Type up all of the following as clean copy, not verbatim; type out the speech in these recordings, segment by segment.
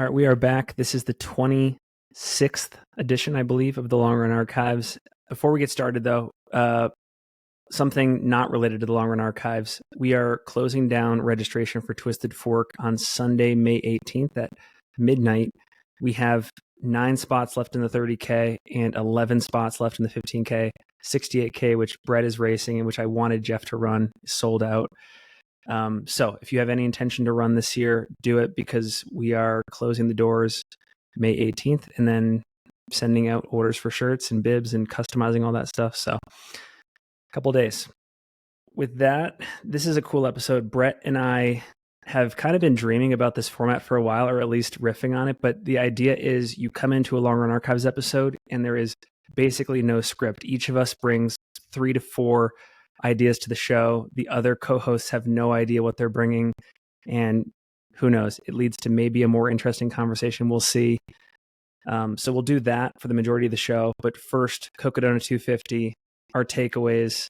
All right, we are back. This is the 26th edition, I believe, of the Long Run Archives. Before we get started, though, something not related to the Long Run Archives. We are closing down registration for Twisted Fork on Sunday, May 18th at midnight. We have 9 spots left in the 30K and 11 spots left in the 15K. 68K, which Brett is racing and which I wanted Jeff to run, is sold out. So if you have any intention to run this year, do it, because we are closing the doors May 18th and then sending out orders for shirts and bibs and customizing all that stuff. So a couple days. With that, this is a cool episode. Brett and I have kind of been dreaming about this format for a while, or at least riffing on it. But the idea is you come into a Long Run Archives episode and there is basically no script. Each of us brings 3 to 4 ideas to the show. The other co-hosts have no idea what they're bringing, and who knows, it leads to maybe a more interesting conversation. We'll see. So we'll do that for the majority of the show. But first, Cocodona 250, our takeaways.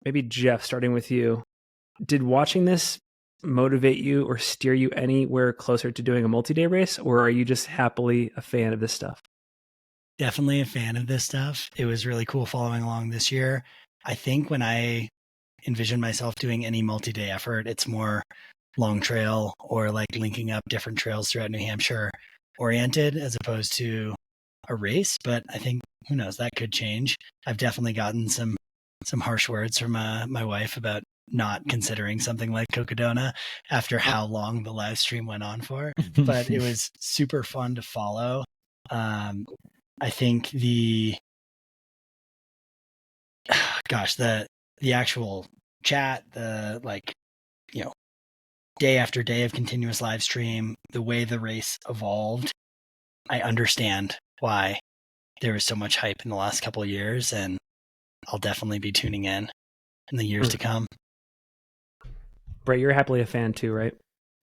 Maybe Jeff, starting with you. Did watching this motivate you or steer you anywhere closer to doing a multi-day race, or are you just happily a fan of this stuff? Definitely a fan of this stuff. It was really cool following along this year. I think when I envision myself doing any multi-day effort, it's more long trail or like linking up different trails throughout New Hampshire oriented as opposed to a race. But I think, who knows, that could change. I've definitely gotten some harsh words from my wife about not considering something like Cocodona after how long the live stream went on for. But it was super fun to follow. I think the actual chat, the day after day of continuous live stream, the way the race evolved, I understand why there was so much hype in the last couple of years, and I'll definitely be tuning in the years to come. Brett, you're happily a fan too, right?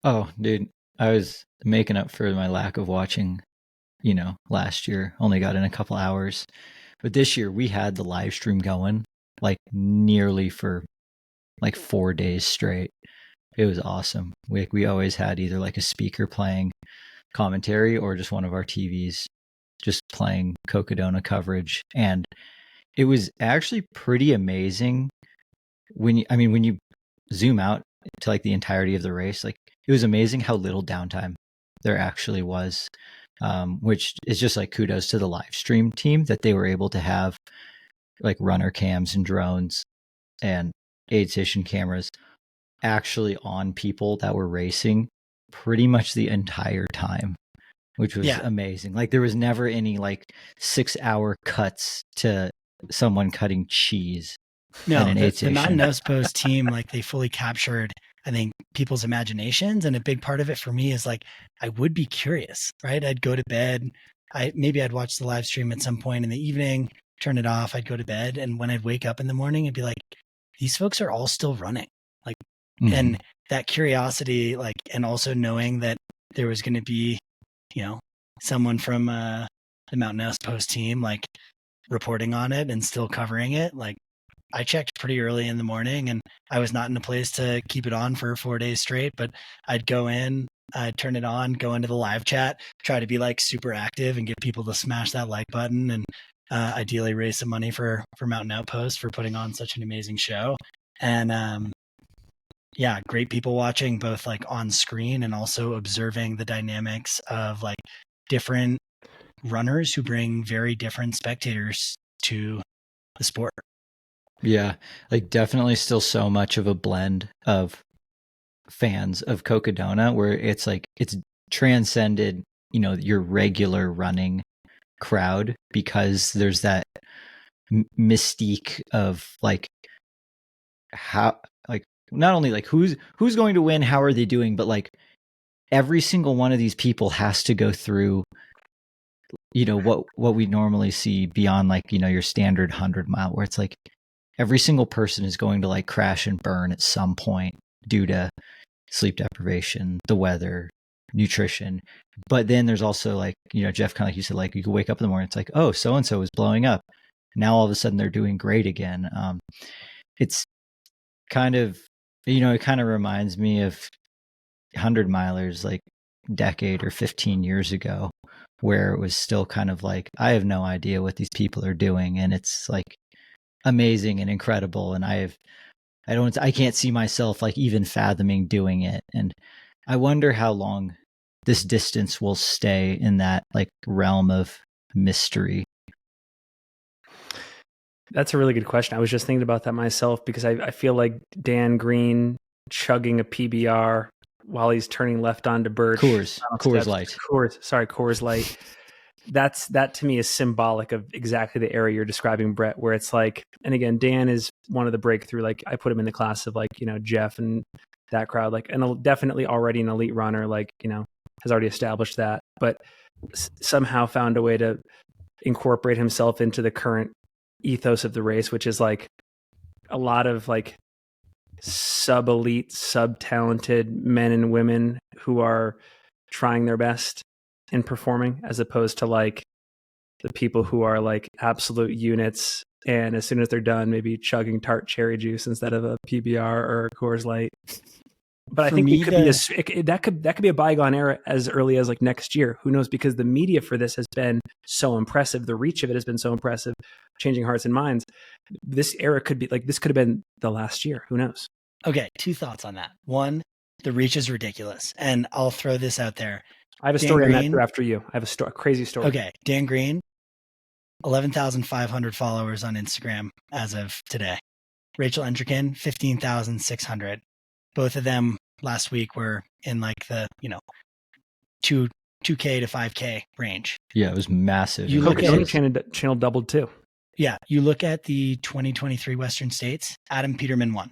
Oh, dude, I was making up for my lack of watching. Last year only got in a couple hours, but this year we had the live stream going like nearly for like 4 days straight. It was awesome. We always had either like a speaker playing commentary or just one of our TVs just playing Cocodona coverage, and it was actually pretty amazing when you zoom out to like the entirety of the race. Like, it was amazing how little downtime there actually was. Which is just like kudos to the live stream team that they were able to have like runner cams and drones and aid station cameras actually on people that were racing pretty much the entire time, which was amazing. Like, there was never any like 6-hour cuts to someone cutting cheese. No, the Mountain Nose Post team, like, they fully captured, I think, people's imaginations. And a big part of it for me is like, I would be curious, right? I'd go to bed. I'd watch the live stream at some point in the evening, turn it off. I'd go to bed. And when I'd wake up in the morning, I'd be like, these folks are all still running. Like, and that curiosity, like, and also knowing that there was going to be, someone from the Mountain Nose Post team, like, reporting on it and still covering it. Like, I checked pretty early in the morning, and I was not in a place to keep it on for 4 days straight, but I'd go in, I'd turn it on, go into the live chat, try to be like super active and get people to smash that like button, and ideally raise some money for Mountain Outpost for putting on such an amazing show. And great people watching, both like on screen and also observing the dynamics of like different runners who bring very different spectators to the sport. Yeah, like, definitely still so much of a blend of fans of Cocodona where it's like it's transcended, your regular running crowd, because there's that mystique of like how, like, not only like who's going to win, how are they doing, but like every single one of these people has to go through what we normally see beyond like your standard 100-mile, where it's like every single person is going to like crash and burn at some point due to sleep deprivation, the weather, nutrition. But then there's also like, Jeff, kind of like you said, like, you could wake up in the morning, it's like, oh, so-and-so is blowing up. Now all of a sudden they're doing great again. It's kind of, it kind of reminds me of 100-milers, like, decade or 15 years ago, where it was still kind of like, I have no idea what these people are doing. And it's like amazing and incredible. And I can't see myself like even fathoming doing it. And I wonder how long this distance will stay in that like realm of mystery. That's a really good question. I was just thinking about that myself because I feel like Dan Green chugging a PBR while he's turning left onto Birch. Coors Light. Coors Light. That to me is symbolic of exactly the area you're describing, Brett, where it's like, and again, Dan is one of the breakthrough, like I put him in the class of like, Jeff and that crowd, like, and definitely already an elite runner, like, has already established that, but somehow found a way to incorporate himself into the current ethos of the race, which is like a lot of like sub-elite, sub-talented men and women who are trying their best in performing, as opposed to like the people who are like absolute units, and as soon as they're done, maybe chugging tart cherry juice instead of a PBR or a Coors Light. But I think that could be a bygone era as early as like next year. Who knows? Because the media for this has been so impressive. The reach of it has been so impressive, changing hearts and minds. This era could be like, this could have been the last year. Who knows? Okay, 2 thoughts on that. One, the reach is ridiculous. And I'll throw this out there. I have a story on that after you. I have a crazy story. Okay, Dan Green, 11,500 followers on Instagram as of today. Rachel Entrekin, 15,600. Both of them last week were in like the, 2K to 5K range. Yeah, it was massive. You look at channel doubled too. Yeah, you look at the 2023 Western States, Adam Peterman won.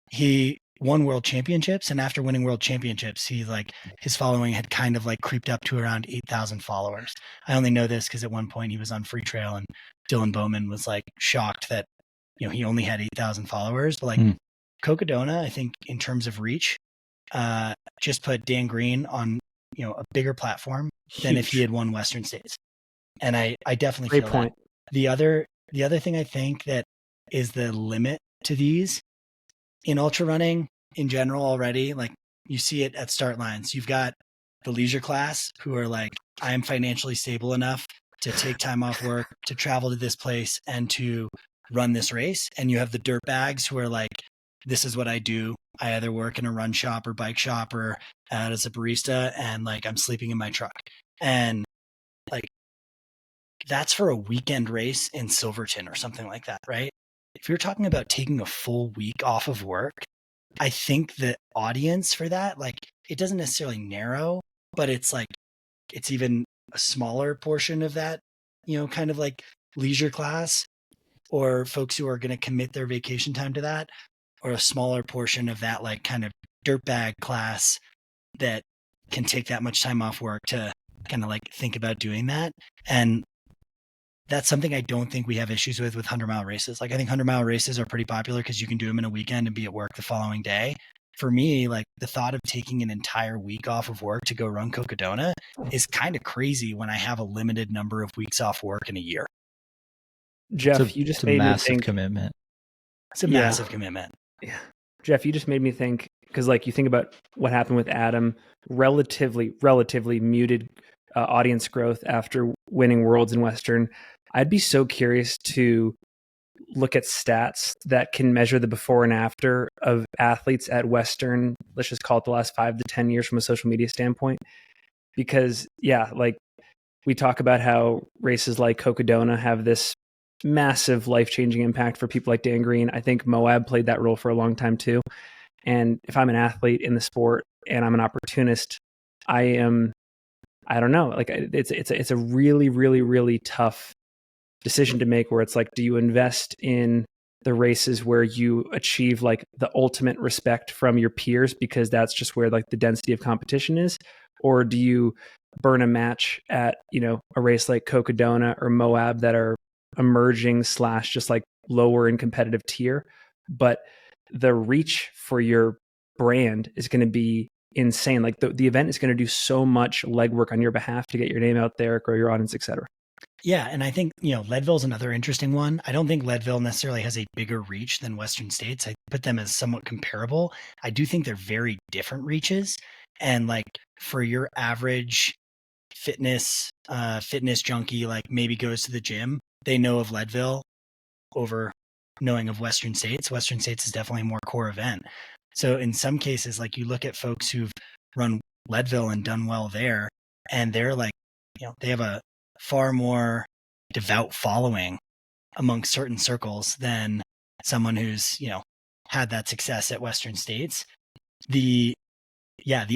He won world championships, and after winning world championships, his following had kind of like creeped up to around 8,000 followers. I only know this because at one point he was on Free Trail and Dylan Bowman was like shocked that, he only had 8,000 followers. But like Cocodona, I think in terms of reach, just put Dan Green on, a bigger platform than if he had won Western States. And I definitely feel that. The other thing I think that is the limit to these in ultra running in general already, like you see it at start lines. You've got the leisure class who are like, I am financially stable enough to take time off work, to travel to this place and to run this race. And you have the dirt bags who are like, this is what I do. I either work in a run shop or bike shop or as a barista, and like I'm sleeping in my truck. And like that's for a weekend race in Silverton or something like that, right? If you're talking about taking a full week off of work, I think the audience for that, like it doesn't necessarily narrow, but it's like, it's even a smaller portion of that, kind of like leisure class or folks who are going to commit their vacation time to that, or a smaller portion of that, like kind of dirtbag class that can take that much time off work to kind of like think about doing that. And that's something I don't think we have issues with 100-mile races. Like I think 100-mile races are pretty popular because you can do them in a weekend and be at work the following day. For me, like the thought of taking an entire week off of work to go run Cocodona is kind of crazy when I have a limited number of weeks off work in a year. Jeff, you just made me think. Commitment. It's a massive commitment. Yeah. Jeff, you just made me think, because like you think about what happened with Adam, relatively muted audience growth after winning Worlds in Western. I'd be so curious to look at stats that can measure the before and after of athletes at Western, let's just call it the last 5 to 10 years from a social media standpoint. Because like we talk about how races like Cocodona have this massive life-changing impact for people like Dan Green. I think Moab played that role for a long time too. And if I'm an athlete in the sport and I'm an opportunist, I don't know, like it's a really, really, really tough decision to make, where it's like, do you invest in the races where you achieve like the ultimate respect from your peers because that's just where like the density of competition is? Or do you burn a match at, a race like Cocodona or Moab that are emerging / just like lower in competitive tier, but the reach for your brand is going to be insane. Like the event is going to do so much legwork on your behalf to get your name out there, grow your audience, etc. Yeah. And I think, Leadville's another interesting one. I don't think Leadville necessarily has a bigger reach than Western States. I put them as somewhat comparable. I do think they're very different reaches. And like for your average fitness junkie, like maybe goes to the gym, they know of Leadville over knowing of Western States. Western States is definitely a more core event. So in some cases, like you look at folks who've run Leadville and done well there, and they're like, they have a far more devout following among certain circles than someone who's, had that success at Western States. The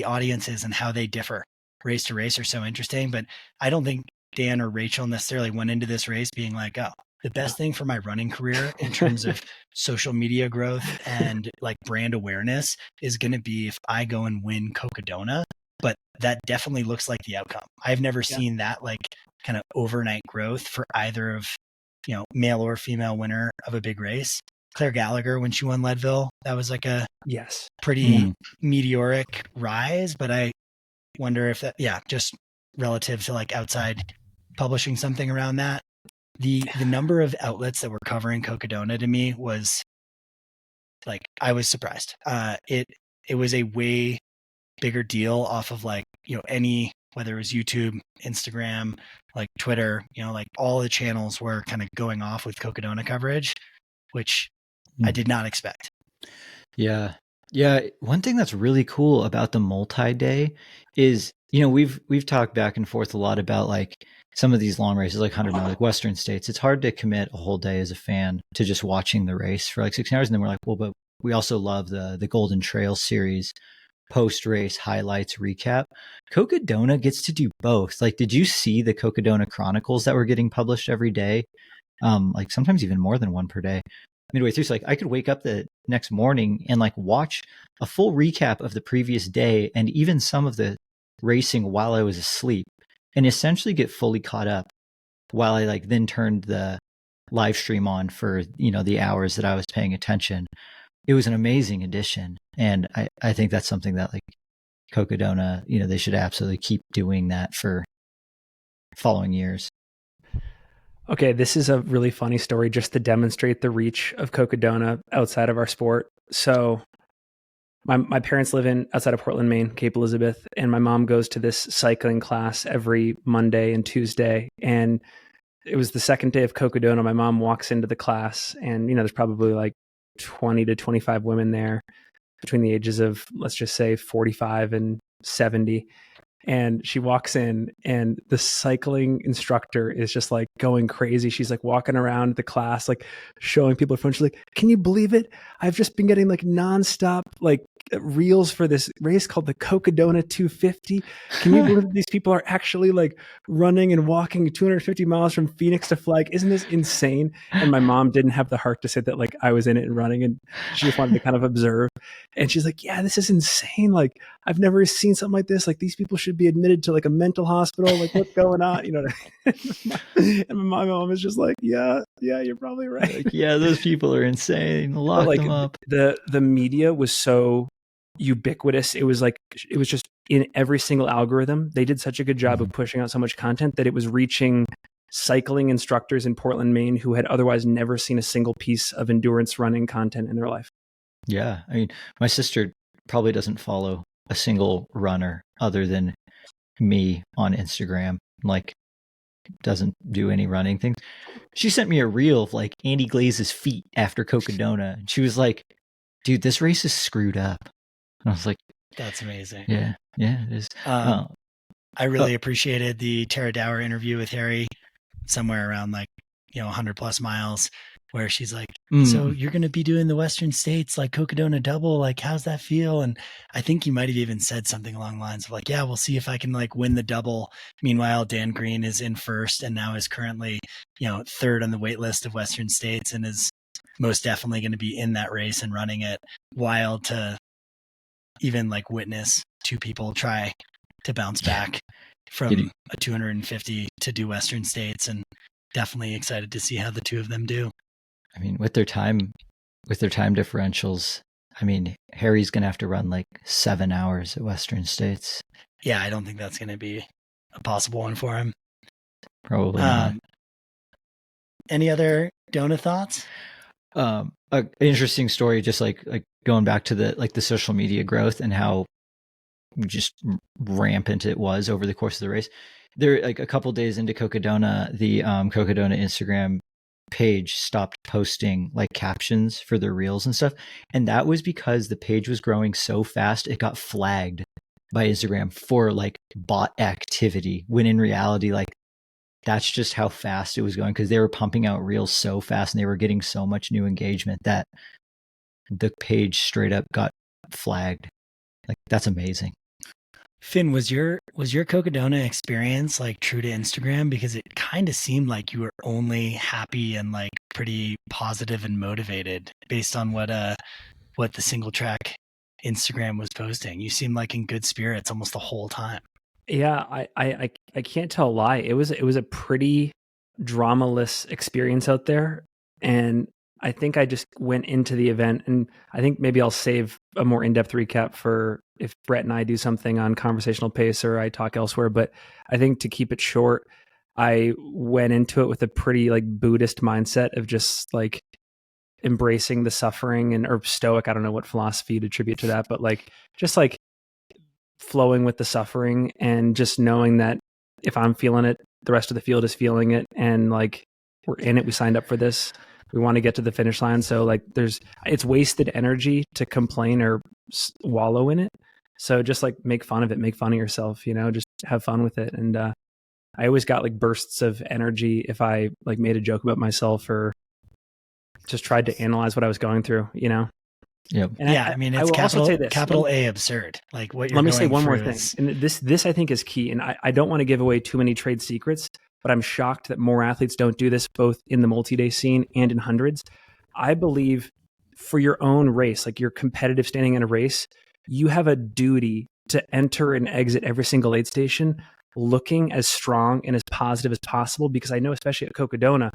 audiences and how they differ race to race are so interesting, but I don't think Dan or Rachel necessarily went into this race being like, oh, the best thing for my running career in terms of social media growth and like brand awareness is going to be if I go and win Cocodona. But that definitely looks like the outcome. I've never seen that like kind of overnight growth for either of, male or female winner of a big race. Claire Gallagher, when she won Leadville, that was like a pretty meteoric rise. But I wonder if that, just relative to like outside publishing something around that, the number of outlets that were covering Cocodona to me was like, I was surprised. It was a way bigger deal off of like, any, whether it was YouTube, Instagram, like Twitter, like all the channels were kind of going off with Cocodona coverage, which I did not expect. Yeah. One thing that's really cool about the multi-day is, we've talked back and forth a lot about like some of these long races, like 100 mile, like Western States. It's hard to commit a whole day as a fan to just watching the race for like 16 hours. And then we're like, well, but we also love the Golden Trail series, post-race highlights recap. Cocodona gets to do both. Like, did you see the Cocodona Chronicles that were getting published every day? Like sometimes even more than one per day. Midway through, so like I could wake up the next morning and like watch a full recap of the previous day and even some of the racing while I was asleep and essentially get fully caught up while I like then turned the live stream on for, the hours that I was paying attention. It was an amazing addition. And I think that's something that like Cocodona, they should absolutely keep doing that for following years. Okay, this is a really funny story just to demonstrate the reach of Cocodona outside of our sport. So my parents live outside of Portland, Maine, Cape Elizabeth, and my mom goes to this cycling class every Monday and Tuesday. And it was the second day of Cocodona. My mom walks into the class and, there's probably like 20 to 25 women there between the ages of, let's just say 45 and 70. And she walks in and the cycling instructor is just like going crazy. She's like walking around the class, like showing people her phone. She's like, can you believe it? I've just been getting like nonstop like reels for this race called the Cocodona 250. Can you believe these people are actually like running and walking 250 miles from Phoenix to Flag? Isn't this insane? And my mom didn't have the heart to say that like I was in it and running, and she just wanted to kind of observe. And she's like, yeah, this is insane. Like I've never seen something like this. Like these people should be admitted to like a mental hospital. Like what's going on? And my mom is just like, yeah, you're probably right. Like, yeah, those people are insane. Lock them up. The media was so ubiquitous. It was just in every single algorithm. They did such a good job of pushing out so much content that it was reaching cycling instructors in Portland, Maine, who had otherwise never seen a single piece of endurance running content in their life. Yeah. I mean, my sister probably doesn't follow a single runner other than me on Instagram, like doesn't do any running things. She sent me a reel of like Andy Glaze's feet after Cocodona. And she was like, dude, this race is screwed up. And I was like, that's amazing. Yeah, it is. I really appreciated the Tara Dower interview with Harry somewhere around like, 100 plus miles, where she's like, so you're going to be doing the Western States, like Cocodona double, like, how's that feel? And I think you might've even said something along the lines of like, yeah, we'll see if I can like win the double. Meanwhile, Dan Green is in first and now is currently, third on the wait list of Western States and is most definitely going to be in that race and running it. Wild to even like witness two people try to bounce back from a 250 to do Western States, and definitely excited to see how the two of them do. I mean, with their time differentials, I mean, Harry's going to have to run like 7 hours at Western States. Yeah, I don't think that's going to be a possible one for him. Probably not. Any other Dona thoughts? An interesting story, just like going back to the social media growth and how just rampant it was over the course of the race. There, like a couple days into Cocodona, the Cocodona Instagram page stopped posting like captions for their reels and stuff, and that was because the page was growing so fast it got flagged by Instagram for like bot activity, when in reality, like that's just how fast it was going, because they were pumping out reels so fast and they were getting so much new engagement that the page straight up got flagged. Like, that's amazing. Finn, was your Cocodona experience like true to Instagram? Because it kind of seemed like you were only happy and like pretty positive and motivated based on what the Singletrack Instagram was posting. You seemed like in good spirits almost the whole time. Yeah, I can't tell a lie. It was a pretty dramaless experience out there, and I think I just went into the event, and I think maybe I'll save a more in-depth recap for if Brett and I do something on conversational pace or I talk elsewhere. But I think to keep it short, I went into it with a pretty like Buddhist mindset of just like embracing the suffering, and or stoic. I don't know what philosophy you'd attribute to that, but like just like flowing with the suffering and just knowing that if I'm feeling it, the rest of the field is feeling it, and like we're in it. We signed up for this. We want to get to the finish line. So like it's wasted energy to complain or wallow in it. So just like make fun of it, make fun of yourself, just have fun with it. And I always got like bursts of energy if I like made a joke about myself or just tried to analyze what I was going through, Yep. And I mean, it's capital A absurd. Like what you're Let me say one more thing. Is... And this I think is key. And I don't want to give away too many trade secrets, but I'm shocked that more athletes don't do this both in the multi-day scene and in hundreds. I believe for your own race, like your competitive standing in a race, you have a duty to enter and exit every single aid station looking as strong and as positive as possible, because I know, especially at Cocodona,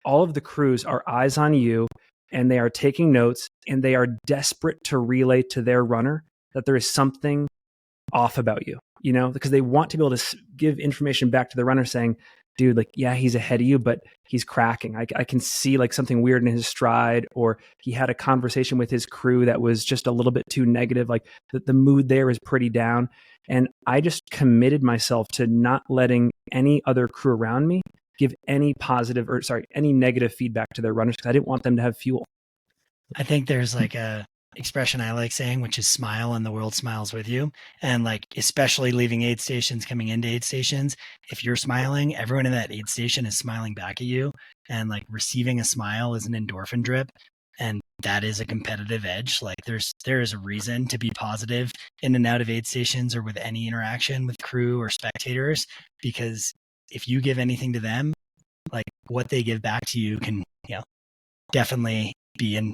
all of the crews are eyes on you and they are taking notes and they are desperate to relay to their runner that there is something off about you, because they want to be able to give information back to the runner saying, dude, like, yeah, he's ahead of you, but he's cracking. I can see like something weird in his stride, or he had a conversation with his crew that was just a little bit too negative. Like the mood there is pretty down. And I just committed myself to not letting any other crew around me give any negative feedback to their runners, because I didn't want them to have fuel. I think there's like a expression I like saying, which is smile and the world smiles with you. And like, especially leaving aid stations, coming into aid stations, if you're smiling, everyone in that aid station is smiling back at you. And like receiving a smile is an endorphin drip. And that is a competitive edge. Like there is a reason to be positive in and out of aid stations or with any interaction with crew or spectators, because if you give anything to them, like what they give back to you can, definitely be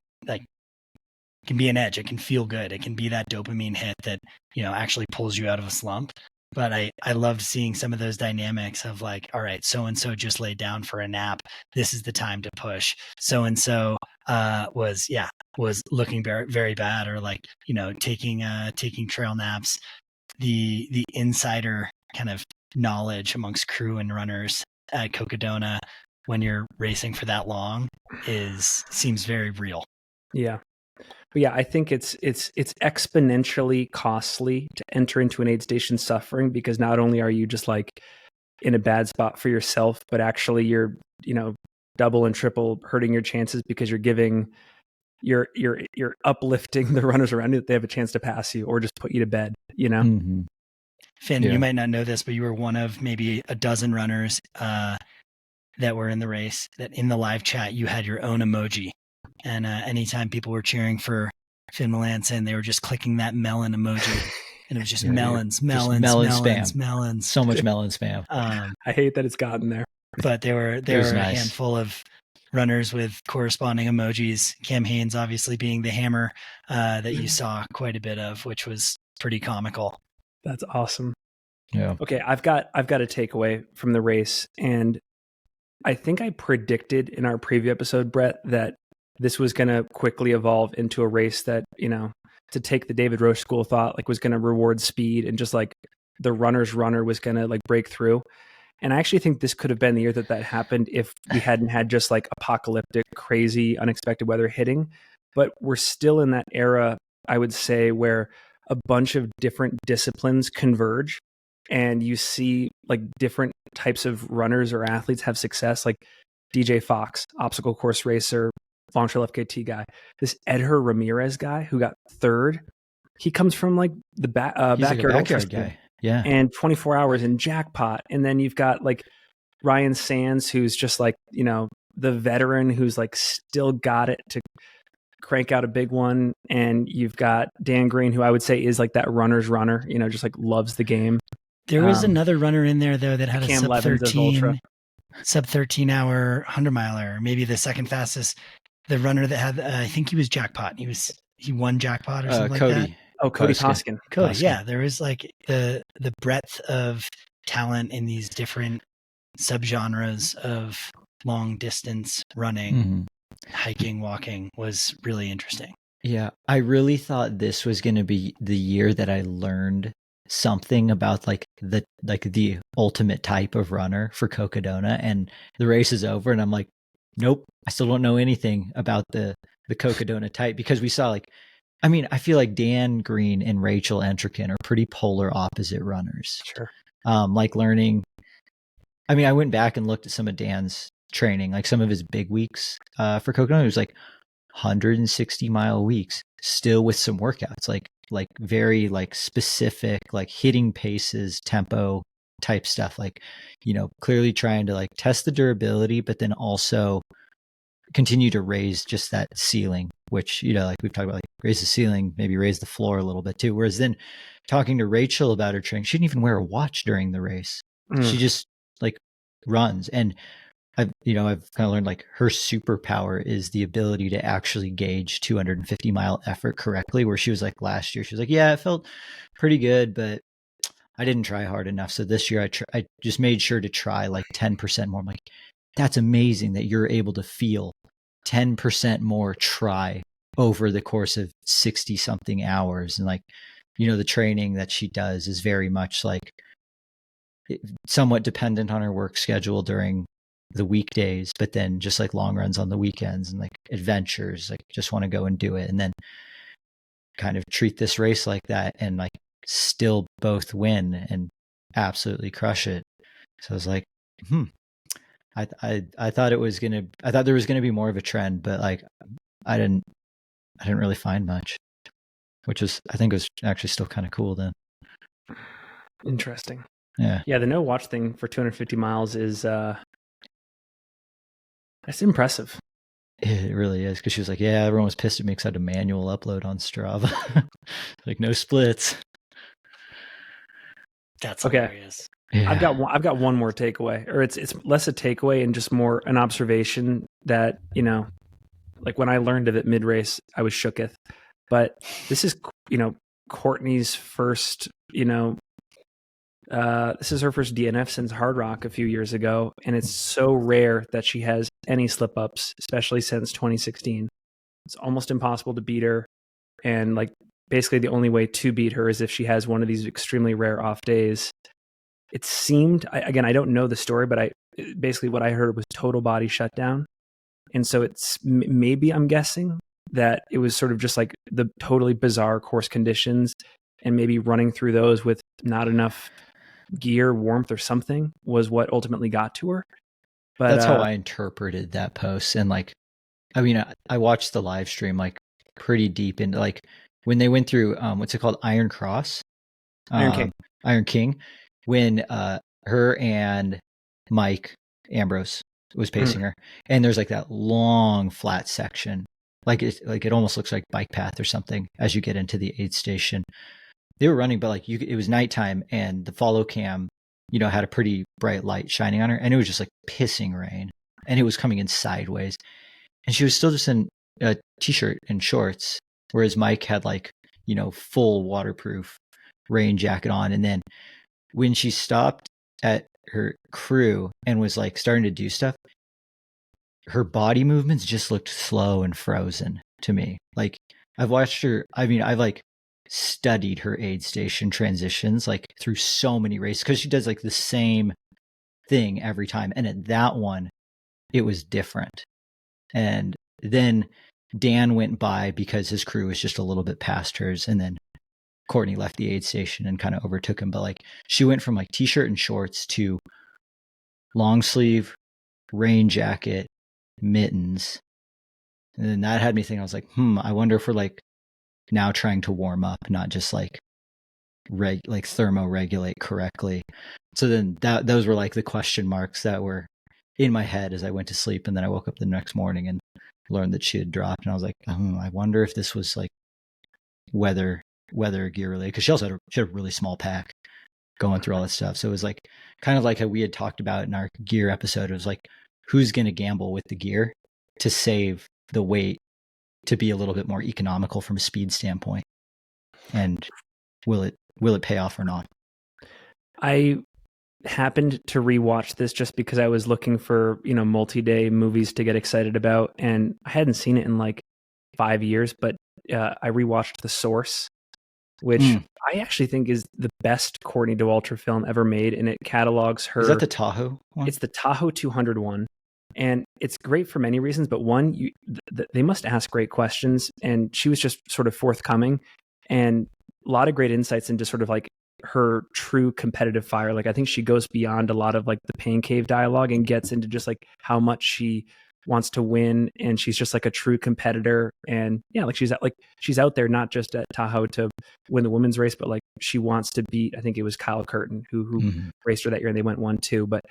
can be an edge. It can feel good. It can be that dopamine hit that, actually pulls you out of a slump. But I loved seeing some of those dynamics of like, all right, so-and-so just laid down for a nap. This is the time to push. So-and-so was looking very, very bad, or like, taking trail naps. The insider kind of knowledge amongst crew and runners at Cocodona when you're racing for that long seems very real. Yeah. But yeah, I think it's exponentially costly to enter into an aid station suffering, because not only are you just like in a bad spot for yourself, but actually you're, double and triple hurting your chances, because you're uplifting the runners around you that they have a chance to pass you or just put you to bed, Mm-hmm. Finn, you might not know this, but you were one of maybe a dozen runners that were in the race that in the live chat, you had your own emoji. And anytime people were cheering for Finn Melanson, they were just clicking that melon emoji. And it was just melons. So much melon spam. I hate that it's gotten there. But there were nice. A handful of runners with corresponding emojis. Cam Hanes obviously being the hammer that you saw quite a bit of, which was pretty comical. That's awesome. Yeah. Okay, I've got a takeaway from the race, and I think I predicted in our preview episode, Brett, that this was going to quickly evolve into a race that, to take the David Roche school thought, like was going to reward speed and just like the runner's runner was going to like break through. And I actually think this could have been the year that happened if we hadn't had just like apocalyptic, crazy, unexpected weather hitting. But we're still in that era, I would say, where a bunch of different disciplines converge, and you see like different types of runners or athletes have success, like DJ Fox, obstacle course racer, long trail FKT guy. This Edgar Ramirez guy who got third, he comes from like the backyard ultra guy. Yeah. And 24 hours in jackpot. And then you've got like Ryan Sands, who's just like, you know, the veteran who's like still got it to crank out a big one. And you've got Dan Green, who I would say is like that runner's runner, you know, just like loves the game. There was another runner in there though that had a sub 13 hour 100 miler, maybe the second fastest. The runner that had, I think he was jackpot. He won jackpot or something Cody. like that. Oh, Cody Poskin. Cody, yeah. There was like the breadth of talent in these different subgenres of long distance running, hiking, walking was really interesting. Yeah. I really thought this was going to be the year that I learned something about like the ultimate type of runner for Cocodona, and the race is over and I'm like, nope, I still don't know anything about the Cocodona type, because we saw like, I mean, I feel like Dan Green and Rachel Entrekin are pretty polar opposite runners. Sure. Like learning, I mean, I went back and looked at some of Dan's training, like some of his big weeks for Cocodona. It was like 160-mile weeks, still with some workouts, like very like specific, like hitting paces, tempo type stuff, like, you know, clearly trying to like test the durability, but then also continue to raise just that ceiling, which, you know, like we've talked about, like raise the ceiling, maybe raise the floor a little bit too. Whereas then talking to Rachel about her training, she didn't even wear a watch during the race. She just like runs. And I've kind of learned like her superpower is the ability to actually gauge 250-mile effort correctly, where she was like last year, she was like, yeah, it felt pretty good, but I didn't try hard enough. So this year I just made sure to try like 10% more. I'm like, that's amazing that you're able to feel 10% more try over the course of 60 something hours. And like, you know, the training that she does is very much like somewhat dependent on her work schedule during the weekdays, but then just like long runs on the weekends and like adventures, like just want to go and do it. And then kind of treat this race like that and like still both win and absolutely crush it. So I was like, I thought there was gonna be more of a trend, but like I didn't really find much, which is, I think, was actually still kind of cool then. Interesting. Yeah. The no watch thing for 250 miles is that's impressive. It really is, because she was like, yeah, everyone was pissed at me because I had a manual upload on Strava. Like no splits. That's hilarious. Yeah. I've got one more takeaway, or it's less a takeaway and just more an observation that, you know, like when I learned of it mid race, I was shooketh. But this is, you know, Courtney's first, you know, this is her first DNF since Hard Rock a few years ago, and it's so rare that she has any slip ups, especially since 2016. It's almost impossible to beat her, and like basically the only way to beat her is if she has one of these extremely rare off days. It seemed, again, I don't know the story, but basically what I heard was total body shutdown, and so it's maybe, I'm guessing that it was sort of just like the totally bizarre course conditions, and maybe running through those with not enough gear, warmth, or something was what ultimately got to her. But that's how I interpreted that post. And like, I mean, I watched the live stream like pretty deep into like when they went through what's it called, Iron King, when her and Mike Ambrose was pacing her, and there's like that long flat section, like it almost looks like bike path or something as you get into the aid station. They were running, but like it was nighttime, and the follow cam, you know, had a pretty bright light shining on her, and it was just like pissing rain, and it was coming in sideways, and she was still just in a t-shirt and shorts, whereas Mike had like, you know, full waterproof rain jacket on. And then when she stopped at her crew and was like starting to do stuff, her body movements just looked slow and frozen to me. Like I've watched her, I mean, I've like studied her aid station transitions like through so many races, because she does like the same thing every time, and at that one it was different. And then Dan went by because his crew was just a little bit past hers, and then Courtney left the aid station and kind of overtook him. But like she went from like t-shirt and shorts to long sleeve, rain jacket, mittens. And then that had me think, I was like, I wonder if we're like now trying to warm up, not just like thermoregulate correctly. So then those were like the question marks that were in my head as I went to sleep. And then I woke up the next morning and learned that she had dropped. And I was like, I wonder if this was like weather gear related, because she had a really small pack going through all this stuff. So it was like kind of like how we had talked about in our gear episode. It was like, who's going to gamble with the gear to save the weight to be a little bit more economical from a speed standpoint, and will it pay off or not? I happened to rewatch this just because I was looking for, multi-day movies to get excited about, and I hadn't seen it in like 5 years, but I rewatched The Source, which I actually think is the best Courtney Dauwalter film ever made, and it catalogs her. Is that the Tahoe one? It's the Tahoe 200 one, and it's great for many reasons, but one, they must ask great questions, and she was just sort of forthcoming, and a lot of great insights into sort of like her true competitive fire. Like I think she goes beyond a lot of like the pain cave dialogue and gets into just like how much she wants to win, and she's just like a true competitor. And yeah, like she's out there not just at Tahoe to win the women's race, but like she wants to beat, I think it was Kyle Curtin who raced her that year, and they went 1-2. But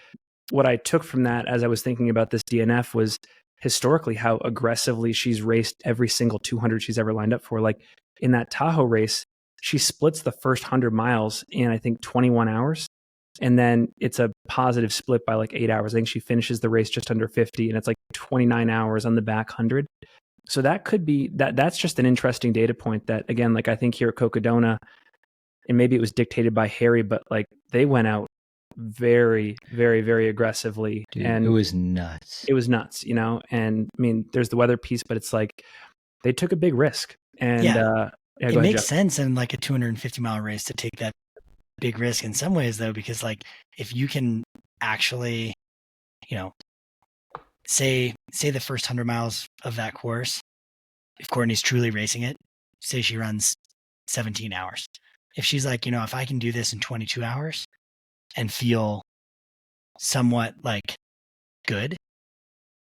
what I took from that as I was thinking about this DNF was historically how aggressively she's raced every single 200 she's ever lined up for. Like in that Tahoe race, she splits the first 100 miles in, I think, 21 hours. And then it's a positive split by like 8 hours. I think she finishes the race just under 50, and it's like 29 hours on the back 100. So that could be that's just an interesting data point that, again, like I think here at Cocodona, and maybe it was dictated by Harry, but like they went out very, very, very aggressively. Dude, and it was nuts. It was nuts, And I mean, there's the weather piece, but it's like they took a big risk. And it makes sense in like a 250-mile race to take that big risk in some ways, though, because like if you can actually, say the first 100 miles of that course, if Courtney's truly racing it, say she runs 17 hours. If she's like, if I can do this in 22 hours and feel somewhat like good,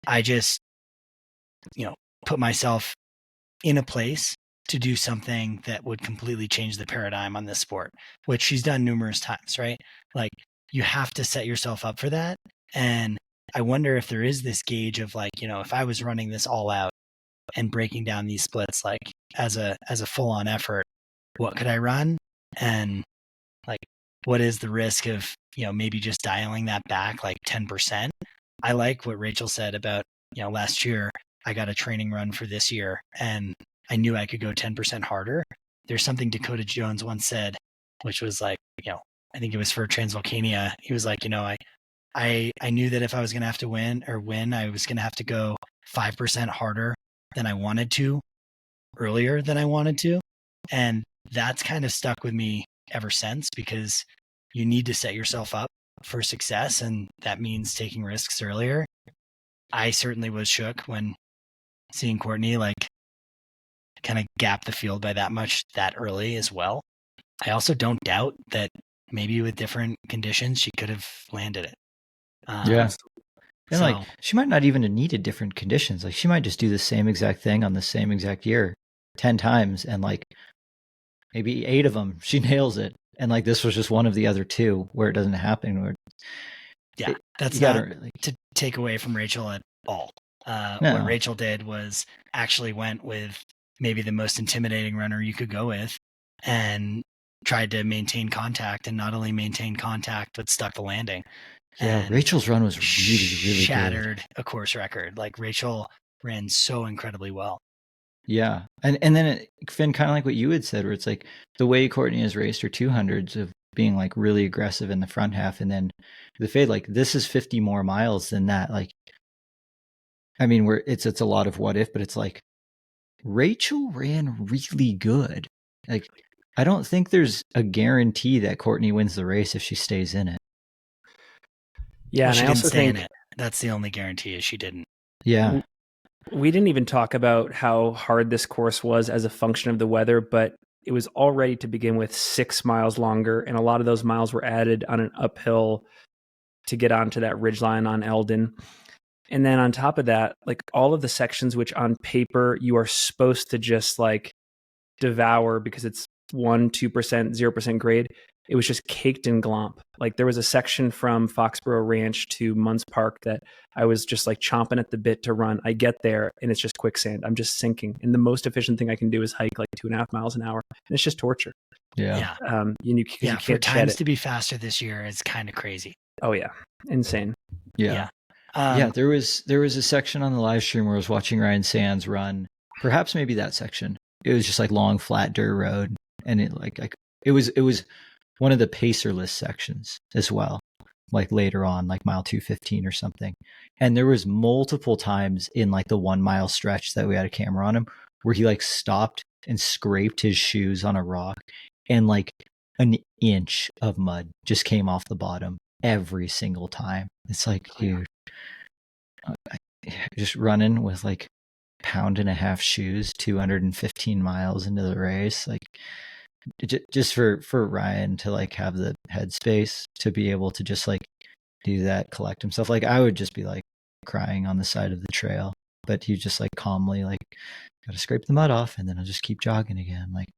I just, put myself in a place to do something that would completely change the paradigm on this sport, which she's done numerous times, right? Like you have to set yourself up for that. And I wonder if there is this gauge of like, if I was running this all out and breaking down these splits, like as a full on effort, what could I run? And like, what is the risk of, maybe just dialing that back like 10%? I like what Rachel said about, last year I got a training run for this year and I knew I could go 10% harder. There's something Dakota Jones once said, which was like, I think it was for Transvolcania. He was like, I knew that if I was going to have to win, I was going to have to go 5% harder than I wanted to, earlier than I wanted to. And that's kind of stuck with me ever since, because you need to set yourself up for success. And that means taking risks earlier. I certainly was shook when seeing Courtney like kind of gap the field by that much that early as well. I also don't doubt that maybe with different conditions, she could have landed it. And like she might not even have needed different conditions. Like she might just do the same exact thing on the same exact year 10 times, and like maybe 8 of them she nails it, and like this was just one of the other 2 where it doesn't happen. That's not to take away from Rachel at all. No. What Rachel did was actually went with maybe the most intimidating runner you could go with and tried to maintain contact, and not only maintain contact, but stuck the landing. Yeah, and Rachel's run was really shattered good. A course record. Like Rachel ran so incredibly well. Yeah. And then Finn, kind of like what you had said, where it's like the way Courtney has raced her 200s of being like really aggressive in the front half, and then the fade, like this is 50 more miles than that. Like, I mean, it's a lot of what if, but it's like Rachel ran really good. Like, I don't think there's a guarantee that Courtney wins the race if she stays in it. Yeah, and I also think that's the only guarantee is she didn't. Yeah. We didn't even talk about how hard this course was as a function of the weather, but it was already to begin with 6 miles longer, and a lot of those miles were added on an uphill to get onto that ridgeline on Eldon. And then on top of that, like all of the sections which on paper you are supposed to just like devour because it's 1%, 2%, 0% grade, it was just caked in glomp. Like there was a section from Foxborough Ranch to Munns Park that I was just like chomping at the bit to run. I get there and it's just quicksand. I'm just sinking. And the most efficient thing I can do is hike like 2.5 miles an hour. And it's just torture. Yeah. You can't for times to be faster this year is kind of crazy. Oh yeah. Insane. Yeah. There was a section on the live stream where I was watching Ryan Sands run. Perhaps maybe that section. It was just like long, flat dirt road. And it was one of the pacerless sections as well, like later on, like mile 215 or something. And there was multiple times in like the 1 mile stretch that we had a camera on him where he like stopped and scraped his shoes on a rock and like an inch of mud just came off the bottom every single time. It's like, dude, just running with like 1.5 pound shoes, 215 miles into the race, like just for Ryan to like have the headspace to be able to just like do that, collect himself. Like I would just be like crying on the side of the trail, but he just like calmly like got to scrape the mud off and then I'll just keep jogging again. Like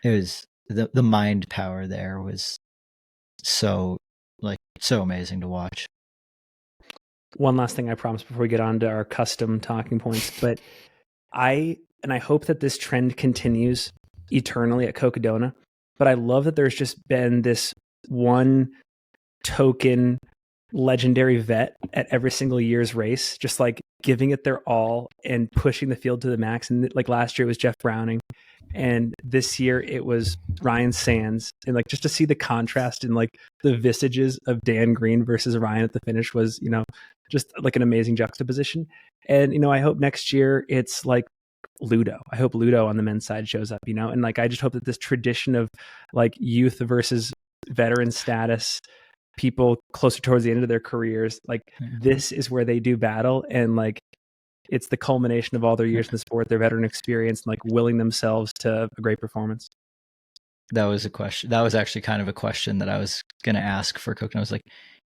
it was the mind power there was so amazing to watch. One last thing I promise before we get on to our custom talking points, but I hope that this trend continues eternally at Cocodona, but I love that there's just been this one token legendary vet at every single year's race, just like giving it their all and pushing the field to the max. And like last year it was Jeff Browning, and this year it was Ryan Sands. And like just to see the contrast in like the visages of Dan Green versus Ryan at the finish was, just like an amazing juxtaposition. And, I hope next year it's like Ludo. I hope Ludo on the men's side shows up, and like I just hope that this tradition of like youth versus veteran status, people closer towards the end of their careers, like this is where they do battle, and like it's the culmination of all their years in the sport, their veteran experience, and like willing themselves to a great performance. That was a question. That was actually kind of a question that I was going to ask for Coke. And I was like,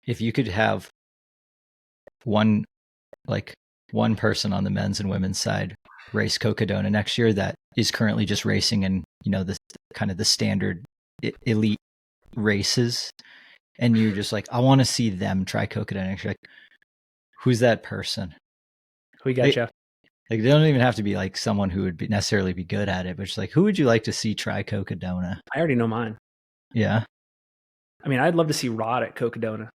if you could have one person on the men's and women's side race Cocodona next year that is currently just racing in, the kind of the standard elite races, and you're just like, I want to see them try Cocodona next year. Like, who's that person? Who you got, Jeff? Like, they don't even have to be like someone who would necessarily be good at it, but just like, who would you like to see try Cocodona? I already know mine. Yeah. I mean, I'd love to see Rod at Cocodona.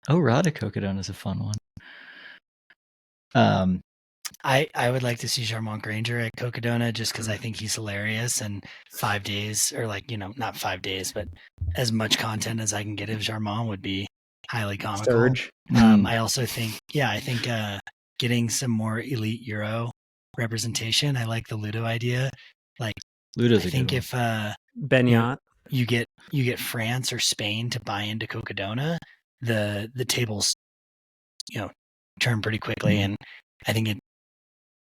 Oh, Rod at Cocodona is a fun one. I would like to see Jarmont Granger at Cocodona just because I think he's hilarious, and 5 days, or like, not 5 days, but as much content as I can get of Jarmont would be highly comical. Surge. I also think, getting some more elite Euro representation. I like the Ludo idea. Like, Ludo's I think if Benyat, you get France or Spain to buy into Cocodona, the tables, turn pretty quickly, and I think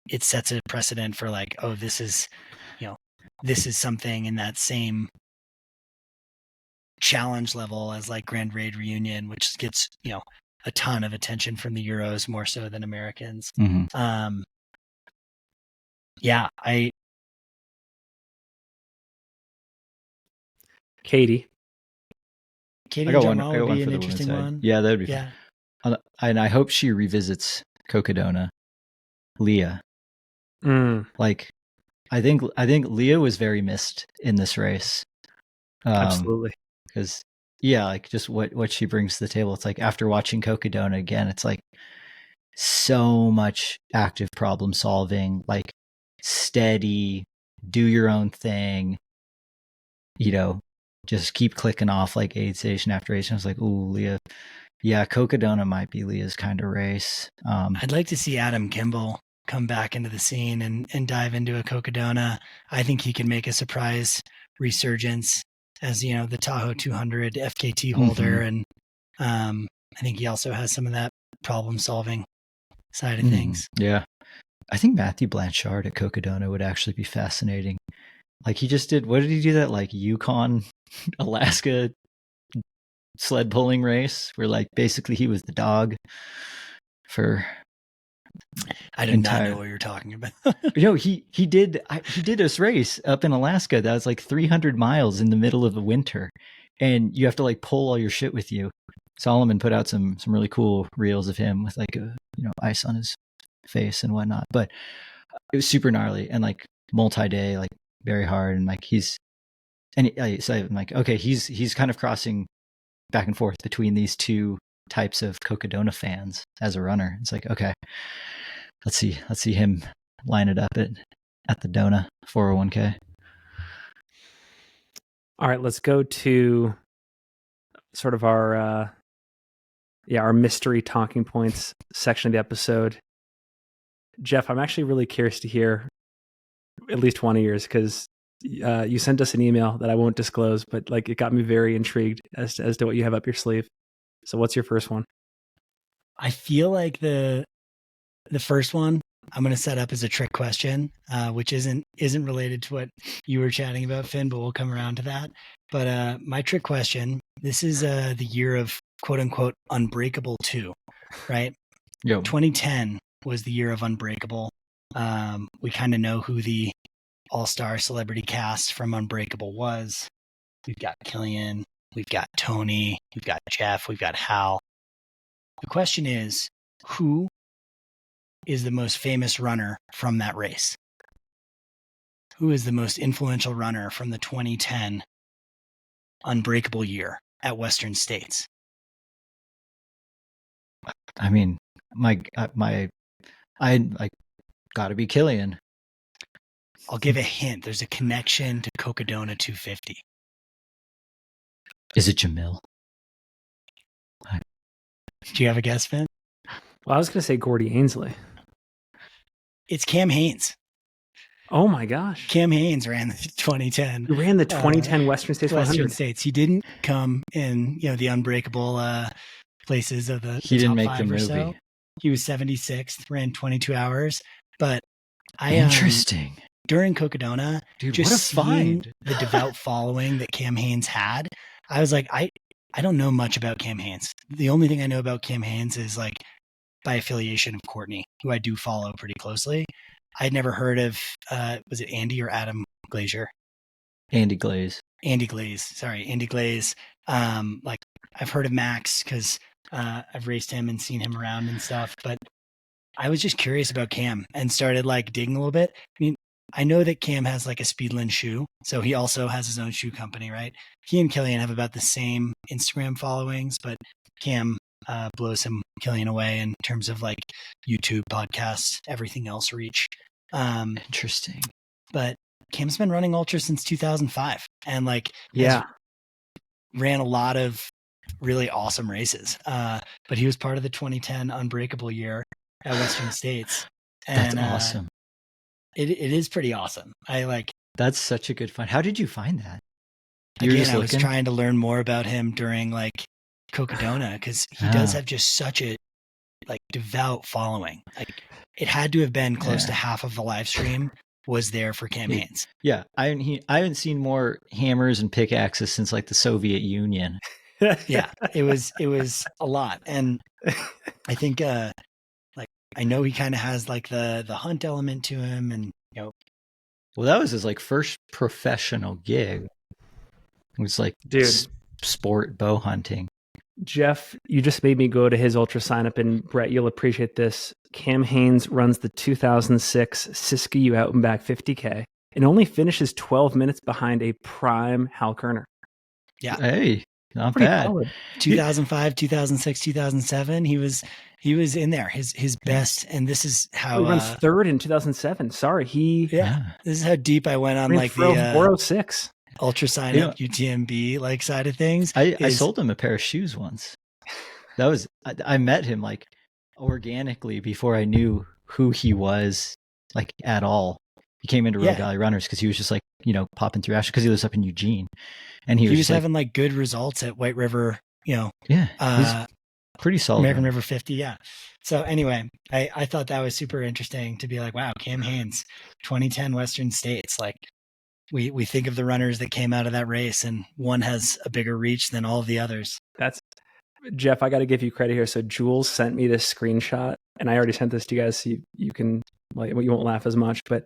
it sets a precedent for like, oh, this is something in that same challenge level as like Grand Raid Reunion, which gets a ton of attention from the Euros, more so than Americans. Mm-hmm. Katie I got one. Would be an interesting one. Yeah, that'd be fun. And I hope she revisits Cocodona. Leah. Like, I think Leah was very missed in this race. Absolutely. Because like just what she brings to the table. It's like after watching Cocodona again, it's like so much active problem solving, like steady, do your own thing, just keep clicking off like aid station after aid station. I was like, ooh, Leah. Yeah, Cocodona might be Leah's kind of race. I'd like to see Adam Kimball come back into the scene and dive into a Cocodona. I think he can make a surprise resurgence as, the Tahoe 200 FKT holder. And I think he also has some of that problem solving side of things. Yeah. I think Matthew Blanchard at Cocodona would actually be fascinating. Like he just did, what did he do that like Yukon, Alaska sled pulling race where like basically he was the dog for I did not know what you're talking about. he did this race up in Alaska that was like 300 miles in the middle of the winter, and you have to like pull all your shit with you. Solomon put out some really cool reels of him with like a ice on his face and whatnot, but it was super gnarly and like multi-day, like very hard, and like so I'm like, okay, he's kind of crossing back and forth between these two types of Cocodona fans as a runner. It's like, okay, let's see him line it up at the Dona 401k. All right, let's go to sort of our mystery talking points section of the episode. Jeff, I'm actually really curious to hear at least one of yours, because you sent us an email that I won't disclose, but like it got me very intrigued as to what you have up your sleeve. So what's your first one? I feel like the first one I'm going to set up as a trick question, which isn't related to what you were chatting about, Finn, but we'll come around to that. But my trick question, this is the year of quote unquote Unbreakable 2, right? Yep. 2010 was the year of Unbreakable. We kind of know who the all-star celebrity cast from Unbreakable was. We've got Killian, we've got Tony, we've got Jeff, we've got Hal. The question is, who is the most famous runner from that race? Who is the most influential runner from the 2010 Unbreakable year at Western States? I mean, I gotta be Killian. I'll give a hint. There's a connection to Cocodona 250. Is it Jamil? Do you have a guess, Finn? Well, I was going to say Gordy Ainsley. It's Cam Hanes. Oh my gosh. Cam Hanes ran the 2010. He ran the 2010 Western States 100. Western States. He didn't come in, the unbreakable places of the He didn't top make five the or movie. So. He was 76th, ran 22 hours. But Interesting. During Cocodona, dude, just what a find. The devout following that Cam Hanes had, I was like, I don't know much about Cam Hanes. The only thing I know about Cam Hanes is like by affiliation of Courtney, who I do follow pretty closely. I'd never heard of, was it Andy or Adam Glazier? Andy Glaze. Andy Glaze. Like I've heard of Max because I've raced him and seen him around and stuff, but I was just curious about Cam and started like digging a little bit. I mean, I know that Cam has like a Speedland shoe, so he also has his own shoe company, right? He and Killian have about the same Instagram followings, but Cam blows Killian away in terms of like YouTube, podcasts, everything else reach. Interesting. But Cam's been running ultra since 2005 and like ran a lot of really awesome races. But he was part of the 2010 Unbreakable year at Western States. And, that's awesome. It is pretty awesome. That's such a good find. How did you find that? I was trying to learn more about him during like Cocodona because he does have just such a like devout following. Like it had to have been close to half of the live stream was there for Cam Hanes. Yeah, I haven't seen more hammers and pickaxes since like the Soviet Union. Yeah, it was a lot, and I think like I know he kind of has like the hunt element to him, and well, that was his like first professional gig. It was like sport bow hunting. Jeff, you just made me go to his ultra sign up, and Brett, you'll appreciate this. Cam Hanes runs the 2006 Siskiyou Out and Back 50K and only finishes 12 minutes behind a prime Hal Kerner. Yeah. Hey, not pretty bad. Solid. 2005, 2006, 2007, he was in there. His best, and this is how he runs third in 2007. Sorry, this is how deep I went on like the 406. Ultra sign up UTMB like side of things. I sold him a pair of shoes once. That was I met him like organically before I knew who he was like at all. He came into Road Valley Runners because he was just like popping through Ashland because he lives up in Eugene, and he was having like good results at White River. He's pretty solid. American River 50. Yeah. So anyway, I thought that was super interesting to be like, wow, Cam Hanes, 2010 Western States, like. we think of the runners that came out of that race, and one has a bigger reach than all of the others. That's Jeff. I got to give you credit here. So Jules sent me this screenshot, and I already sent this to you guys, so you can, like, you won't laugh as much. But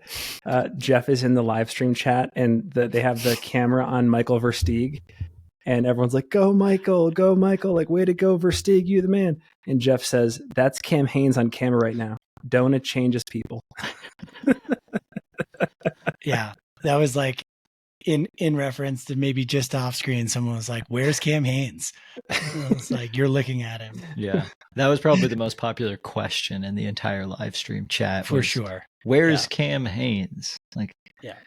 Jeff is in the live stream chat, and they have the camera on Michael Versteeg, and everyone's like, "Go Michael, go Michael!" Like, way to go Versteeg, you the man. And Jeff says, "That's Cam Hanes on camera right now. Donut changes people." Yeah, that was like in reference to maybe just off screen. Someone was like, "Where's Cam Hanes?" It's like, you're looking at him. Yeah, that was probably the most popular question in the entire live stream chat. For sure. Where's Cam Hanes? Like, yeah,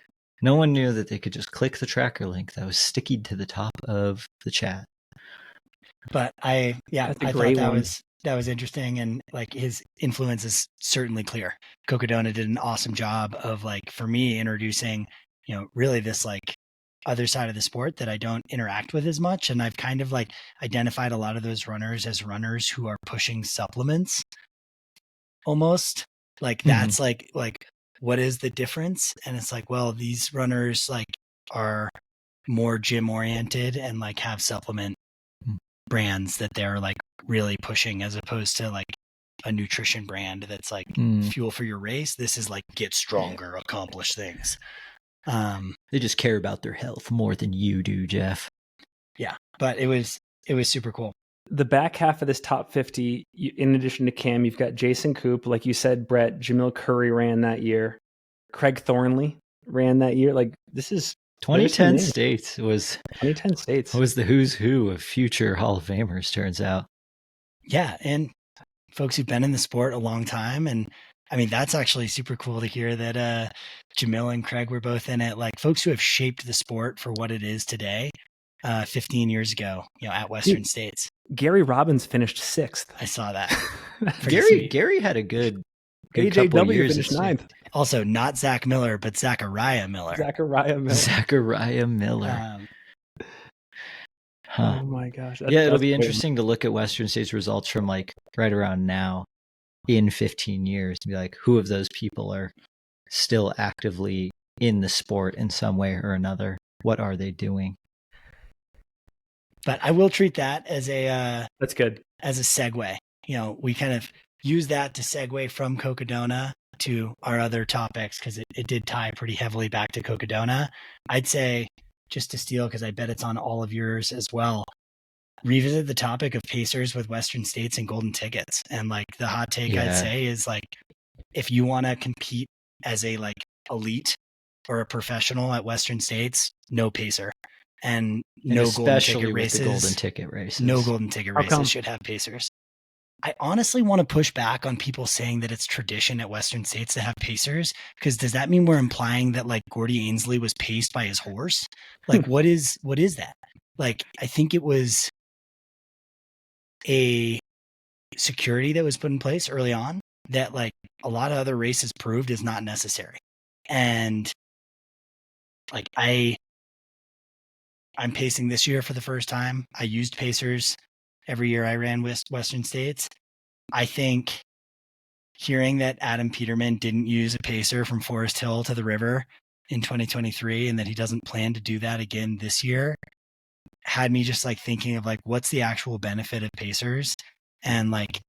no one knew that they could just click the tracker link that was sticky to the top of the chat. But I thought that was interesting, and like his influence is certainly clear. Cocodona did an awesome job of, like, for me, introducing, really this like other side of the sport that I don't interact with as much. And I've kind of like identified a lot of those runners as runners who are pushing supplements almost. Like that's like what is the difference? And it's like, well, these runners like are more gym oriented and like have supplement brands that they're like really pushing, as opposed to like a nutrition brand that's like fuel for your race. This is like get stronger, accomplish things. They just care about their health more than you do, Jeff. Yeah, but it was super cool. The back half of this top 50, in addition to Cam, you've got Jason Koop, like you said, Brett, Jamil Curry ran that year. Craig Thornley ran that year. Like, this is 2010 States was 2010 States was the who's who of future Hall of Famers, turns out. Yeah, and folks who've been in the sport a long time. And I mean, that's actually super cool to hear that Jamil and Craig were both in it. Like, folks who have shaped the sport for what it is today, 15 years ago, at Western States. Gary Robbins finished 6th. I saw that. Gary had a good AJW years finished 9th. Also, not Zach Miller, but Zachariah Miller. Oh my gosh. It'll be interesting to look at Western States results from like right around now in 15 years to be like, who of those people are still actively in the sport in some way or another? What are they doing? But I will treat that as that's good. As a segue. We kind of use that to segue from Cocodona to our other topics, because it did tie pretty heavily back to Cocodona. I'd say, just to steal, because I bet it's on all of yours as well, revisit the topic of pacers with Western States and golden tickets. And like the hot take I'd say is like, if you want to compete as a like elite or a professional at Western States, no pacer. And no golden ticket races. No golden ticket races should have pacers. I honestly want to push back on people saying that it's tradition at Western States to have pacers, because does that mean we're implying that like Gordy Ainsley was paced by his horse? Like, what is that? Like, I think it was a security that was put in place early on that like a lot of other races proved is not necessary. And like I'm pacing this year for the first time. I used pacers every year I ran Western States. I think hearing that Adam Peterman didn't use a pacer from Forest Hill to the river in 2023 and that he doesn't plan to do that again this year had me just like thinking of like, what's the actual benefit of pacers? And like,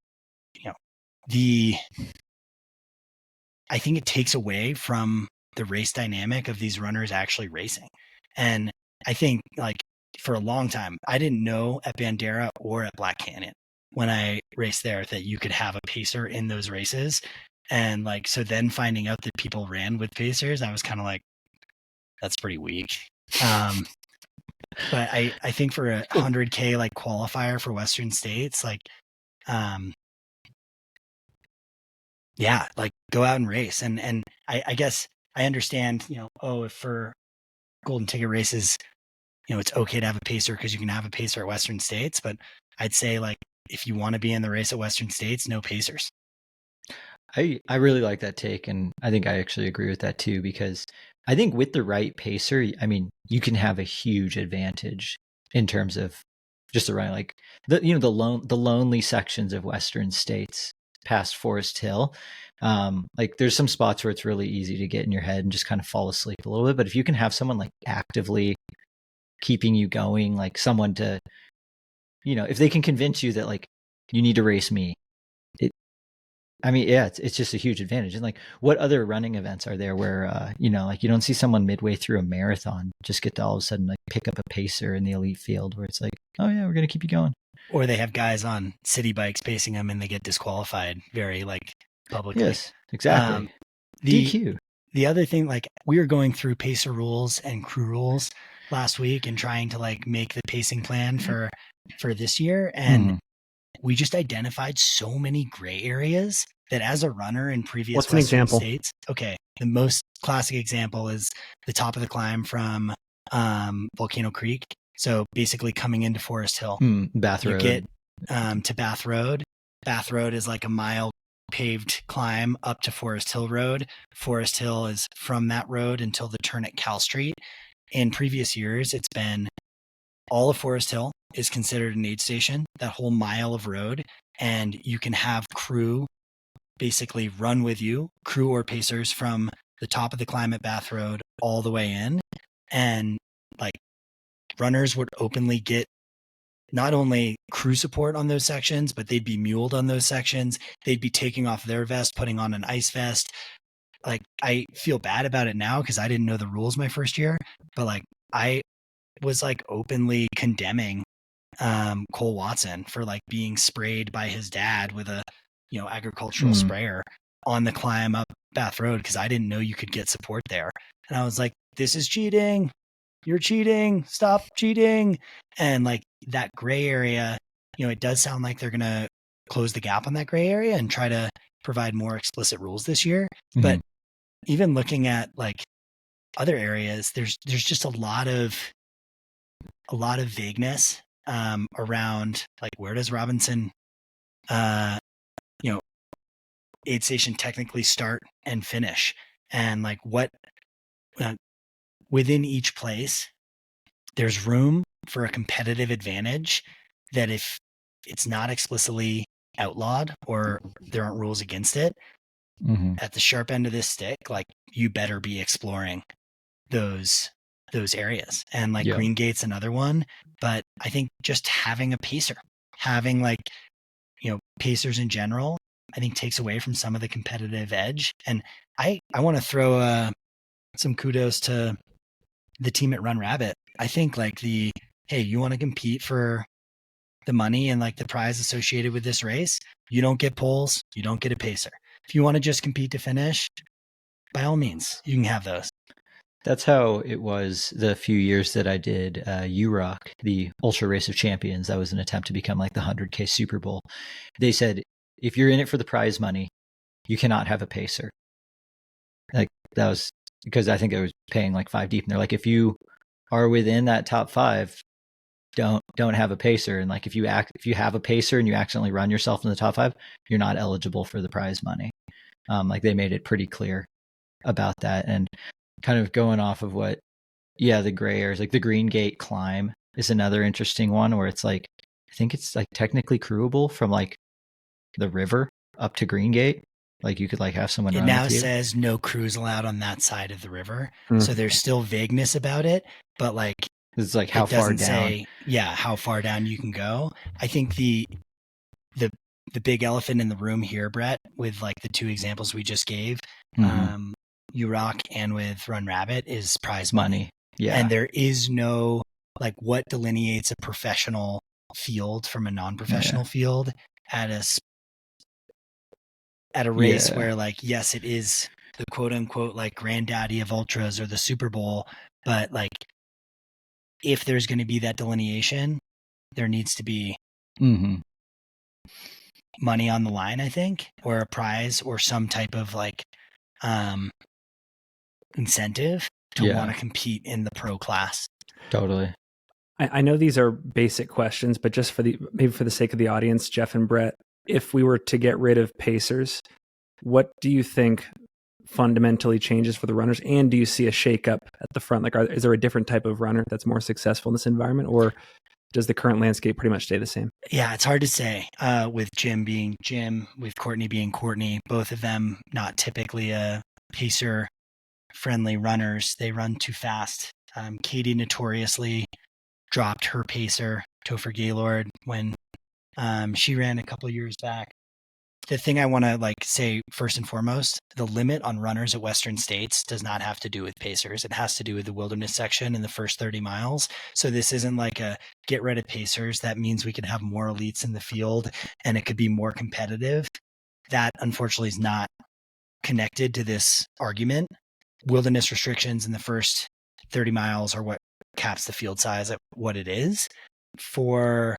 I think it takes away from the race dynamic of these runners actually racing. And I think like for a long time, I didn't know at Bandera or at Black Canyon when I raced there that you could have a pacer in those races. And like, so then finding out that people ran with pacers, I was kind of like, that's pretty weak. But I think for a 100K like qualifier for Western States, like, like go out and race. And I guess I understand, if for golden ticket races, it's okay to have a pacer because you can have a pacer at Western States. But I'd say like, if you want to be in the race at Western States, no pacers. I really like that take. And I think I actually agree with that too, because I think with the right pacer, I mean, you can have a huge advantage in terms of just the running, like the lonely sections of Western States. past Forest Hill. Like there's some spots where it's really easy to get in your head and just kind of fall asleep a little bit. But if you can have someone like actively keeping you going, like someone to, if they can convince you that like you need to race me, it's just a huge advantage. And like, what other running events are there where, like you don't see someone midway through a marathon just get to all of a sudden like pick up a pacer in the elite field where it's like, oh yeah, we're going to keep you going. Or they have guys on city bikes pacing them and they get disqualified very like publicly. Yes, exactly. DQ. The other thing, like we were going through pacer rules and crew rules last week and trying to like make the pacing plan for this year. And we just identified so many gray areas that as a runner in previous What's an example? States, okay, the most classic example is the top of the climb from Volcano Creek. So basically coming into Forest Hill, Bath Road. You get to Bath Road. Bath Road is like a mile paved climb up to Forest Hill Road. Forest Hill is from that road until the turn at Cal Street. In previous years, it's been all of Forest Hill is considered an aid station, that whole mile of road. And you can have crew basically run with you, crew or pacers from the top of the climb at Bath Road all the way in. And like runners would openly get not only crew support on those sections, but they'd be muled on those sections. They'd be taking off their vest, putting on an ice vest. Like I feel bad about it now because I didn't know the rules my first year, but like I was like openly condemning Cole Watson for like being sprayed by his dad with a agricultural sprayer on the climb up Bath Road because I didn't know you could get support there. And I was like, this is cheating. You're cheating. Stop cheating. And like that gray area, it does sound like they're going to close the gap on that gray area and try to provide more explicit rules this year. But even looking at like other areas, there's just a lot of vagueness around like where does Robinson aid station technically start and finish, and like what within each place there's room for a competitive advantage that if it's not explicitly outlawed or there aren't rules against it, at the sharp end of this stick, like you better be exploring those areas. And like Green Gate's another one, but I think just having a pacer, having like, pacers in general, I think takes away from some of the competitive edge. And I want to throw some kudos to the team at Run Rabbit. I think like hey, you want to compete for the money and like the prize associated with this race, you don't get poles, you don't get a pacer. If you want to just compete to finish, by all means, you can have those. That's how it was the few years that I did UROC, the Ultra Race of Champions. That was an attempt to become like the 100K Super Bowl. They said, if you're in it for the prize money, you cannot have a pacer. Like that was because I think I was paying like 5 deep. And they're like, if you are within that top 5, don't have a pacer. And like if you have a pacer and you accidentally run yourself in the top 5, you're not eligible for the prize money. Like they made it pretty clear about that. And kind of going off of the gray areas, like the Green Gate climb is another interesting one where it's like, I think it's like technically crewable from like the river up to Green Gate. Like you could like have someone. It now says no crews allowed on that side of the river. So there's still vagueness about it, but like it's like how far down. How far down you can go. I think the big elephant in the room here, Brett, with like the 2 examples we just gave, UROC and with Run Rabbit, is prize money. Yeah. And there is no like what delineates a professional field from a non-professional field at a race where like, yes, it is the quote unquote like granddaddy of ultras or the Super Bowl, but like if there's going to be that delineation, there needs to be money on the line, I think, or a prize or some type of like incentive to want to compete in the pro class. Totally. I know these are basic questions, but just maybe for the sake of the audience, Jeff and Brett, if we were to get rid of pacers, what do you think fundamentally changes for the runners? And do you see a shakeup at the front? Like, is there a different type of runner that's more successful in this environment, or does the current landscape pretty much stay the same? Yeah, it's hard to say. With Jim being Jim, with Courtney being Courtney, both of them not typically pacer-friendly runners. They run too fast. Katie notoriously dropped her pacer, Topher Gaylord, when she ran a couple of years back. The thing I want to say first and foremost, the limit on runners at Western States does not have to do with pacers. It has to do with the wilderness section in the first 30 miles. So this isn't like a get rid of pacers. That means we can have more elites in the field and it could be more competitive. That unfortunately is not connected to this argument. Wilderness restrictions in the first 30 miles are what caps the field size at what it is. For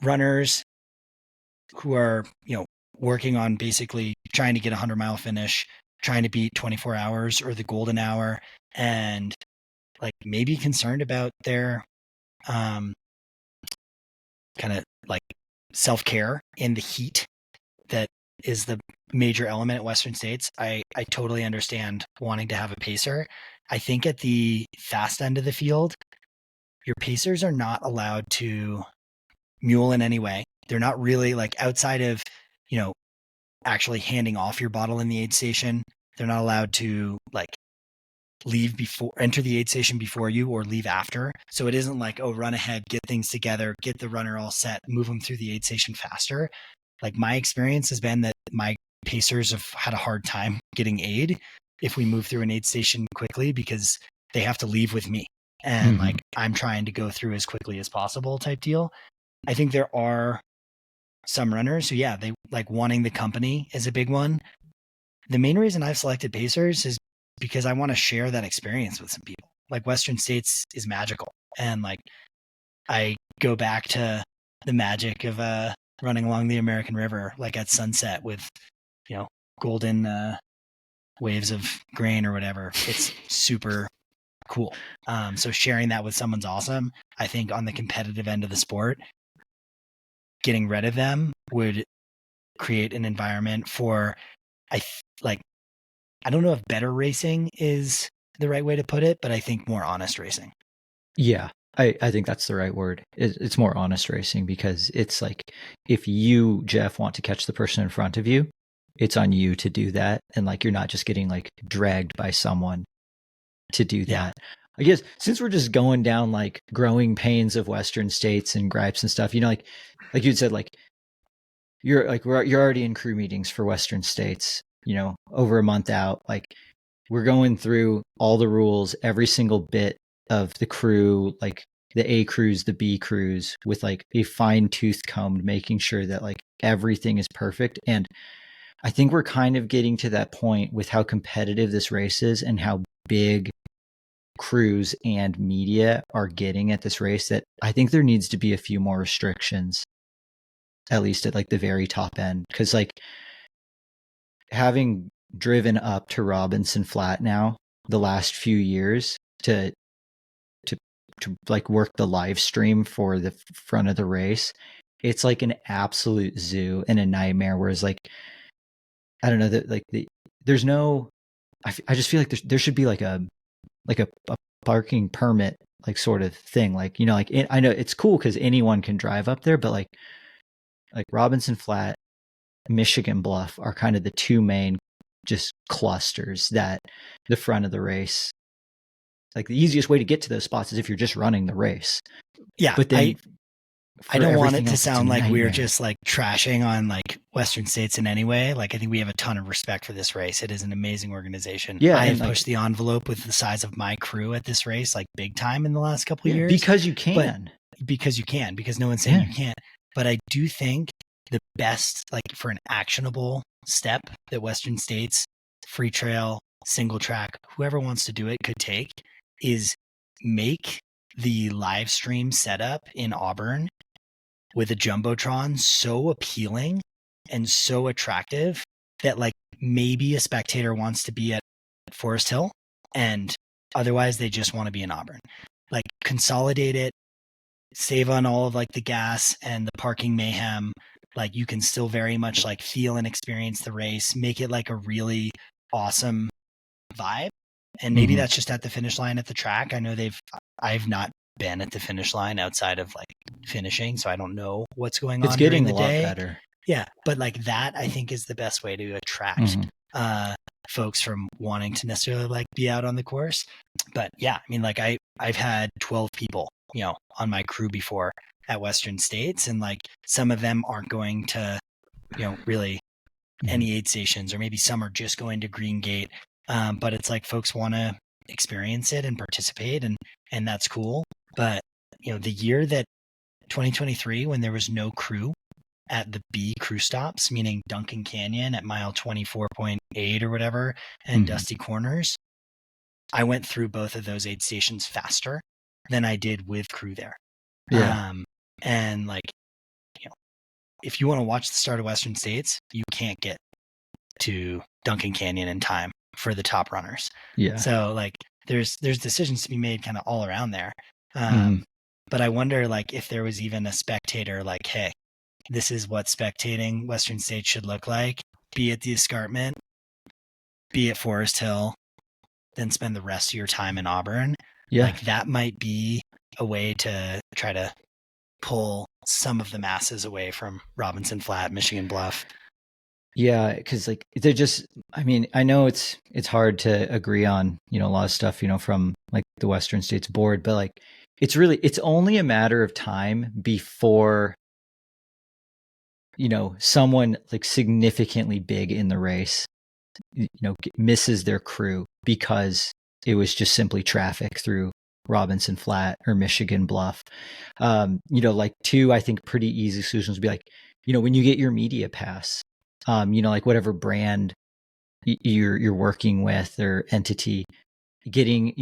runners who are, working on basically trying to get a 100-mile finish, trying to beat 24 hours or the golden hour, and maybe concerned about their kind of self-care in the heat that is the major element at Western States. I totally understand wanting to have a pacer. I think at the fast end of the field, your pacers are not allowed to mule in any way. They're not really outside of, actually handing off your bottle in the aid station. They're not allowed to enter the aid station before you or leave after. So it isn't run ahead, get things together, get the runner all set, move them through the aid station faster. My experience has been that my pacers have had a hard time getting aid if we move through an aid station quickly because they have to leave with me. And I'm trying to go through as quickly as possible type deal. I think there are some runners who, they wanting the company is a big one. The main reason I've selected pacers is because I want to share that experience with some people. Western States is magical. And I go back to the magic of running along the American River, at sunset with, golden waves of grain or whatever. It's super cool. So sharing that with someone's awesome. I think on the competitive end of the sport, getting rid of them would create an environment for, I don't know if better racing is the right way to put it, but I think more honest racing. Yeah, I think that's the right word. It's more honest racing because it's if you, Jeff, want to catch the person in front of you, it's on you to do that. And you're not just getting dragged by someone to do that. I guess since we're just going down growing pains of Western States and gripes and stuff, like you'd said, you're already in crew meetings for Western States, over a month out, we're going through all the rules, every single bit of the crew, the A crews, the B crews, with a fine tooth comb, making sure that everything is perfect. And I think we're kind of getting to that point with how competitive this race is and how big crews and media are getting at this race that I think there needs to be a few more restrictions, at least at the very top end. Because having driven up to Robinson Flat now the last few years to work the live stream for the front of the race, it's an absolute zoo and a nightmare. Whereas I don't know that there's no, I just feel there should be a parking permit sort of thing. I know it's cool because anyone can drive up there, but Robinson Flat, Michigan Bluff are kind of the two main just clusters that the front of the race, the easiest way to get to those spots is if you're just running the race. Yeah. But then I don't want it to sound like we're just trashing on Western States in any way. I think we have a ton of respect for this race. It is an amazing organization. Yeah, I have pushed the envelope with the size of my crew at this race, big time in the last couple of years. Because you can. Because no one's saying you can't. But I do think the best, for an actionable step that Western States, Free Trail, Singletrack, whoever wants to do it could take is make the live stream setup in Auburn with a Jumbotron so appealing and so attractive that maybe a spectator wants to be at Forest Hill and otherwise they just want to be in Auburn. Consolidate it, save on all of the gas and the parking mayhem. You can still very much feel and experience the race, make it a really awesome vibe. And maybe that's just at the finish line at the track. I know I've not been at the finish line outside of like finishing. So I don't know what's going on. It's getting during the a lot day. better. Yeah. But like that, I think is the best way to attract folks from wanting to necessarily like be out on the course. But yeah, I mean, like I've had 12 people, on my crew before at Western States, and like some of them aren't going to, really any aid stations, or maybe some are just going to Green Gate. But it's like folks want to experience it and participate, and that's cool. But the year that 2023, when there was no crew at the B crew stops, meaning Duncan Canyon at mile 24.8 or whatever, and Dusty Corners, I went through both of those aid stations faster than I did with crew there. Yeah. And like, if you want to watch the start of Western States, you can't get to Duncan Canyon in time for the top runners. Yeah. So like there's decisions to be made kind of all around there. But I wonder like if there was even a spectator like, hey, this is what spectating Western States should look like. Be at the escarpment, be at Forest Hill, then spend the rest of your time in Auburn. Yeah. Like that might be a way to try to pull some of the masses away from Robinson Flat, Michigan Bluff. Yeah, because like they're just, I mean, I know it's hard to agree on, a lot of stuff, from like the Western States board, but like it's only a matter of time before, someone like significantly big in the race, misses their crew because it was just simply traffic through Robinson Flat or Michigan Bluff. Like two, I think pretty easy solutions would be like, when you get your media pass, like whatever brand you're working with or entity, getting,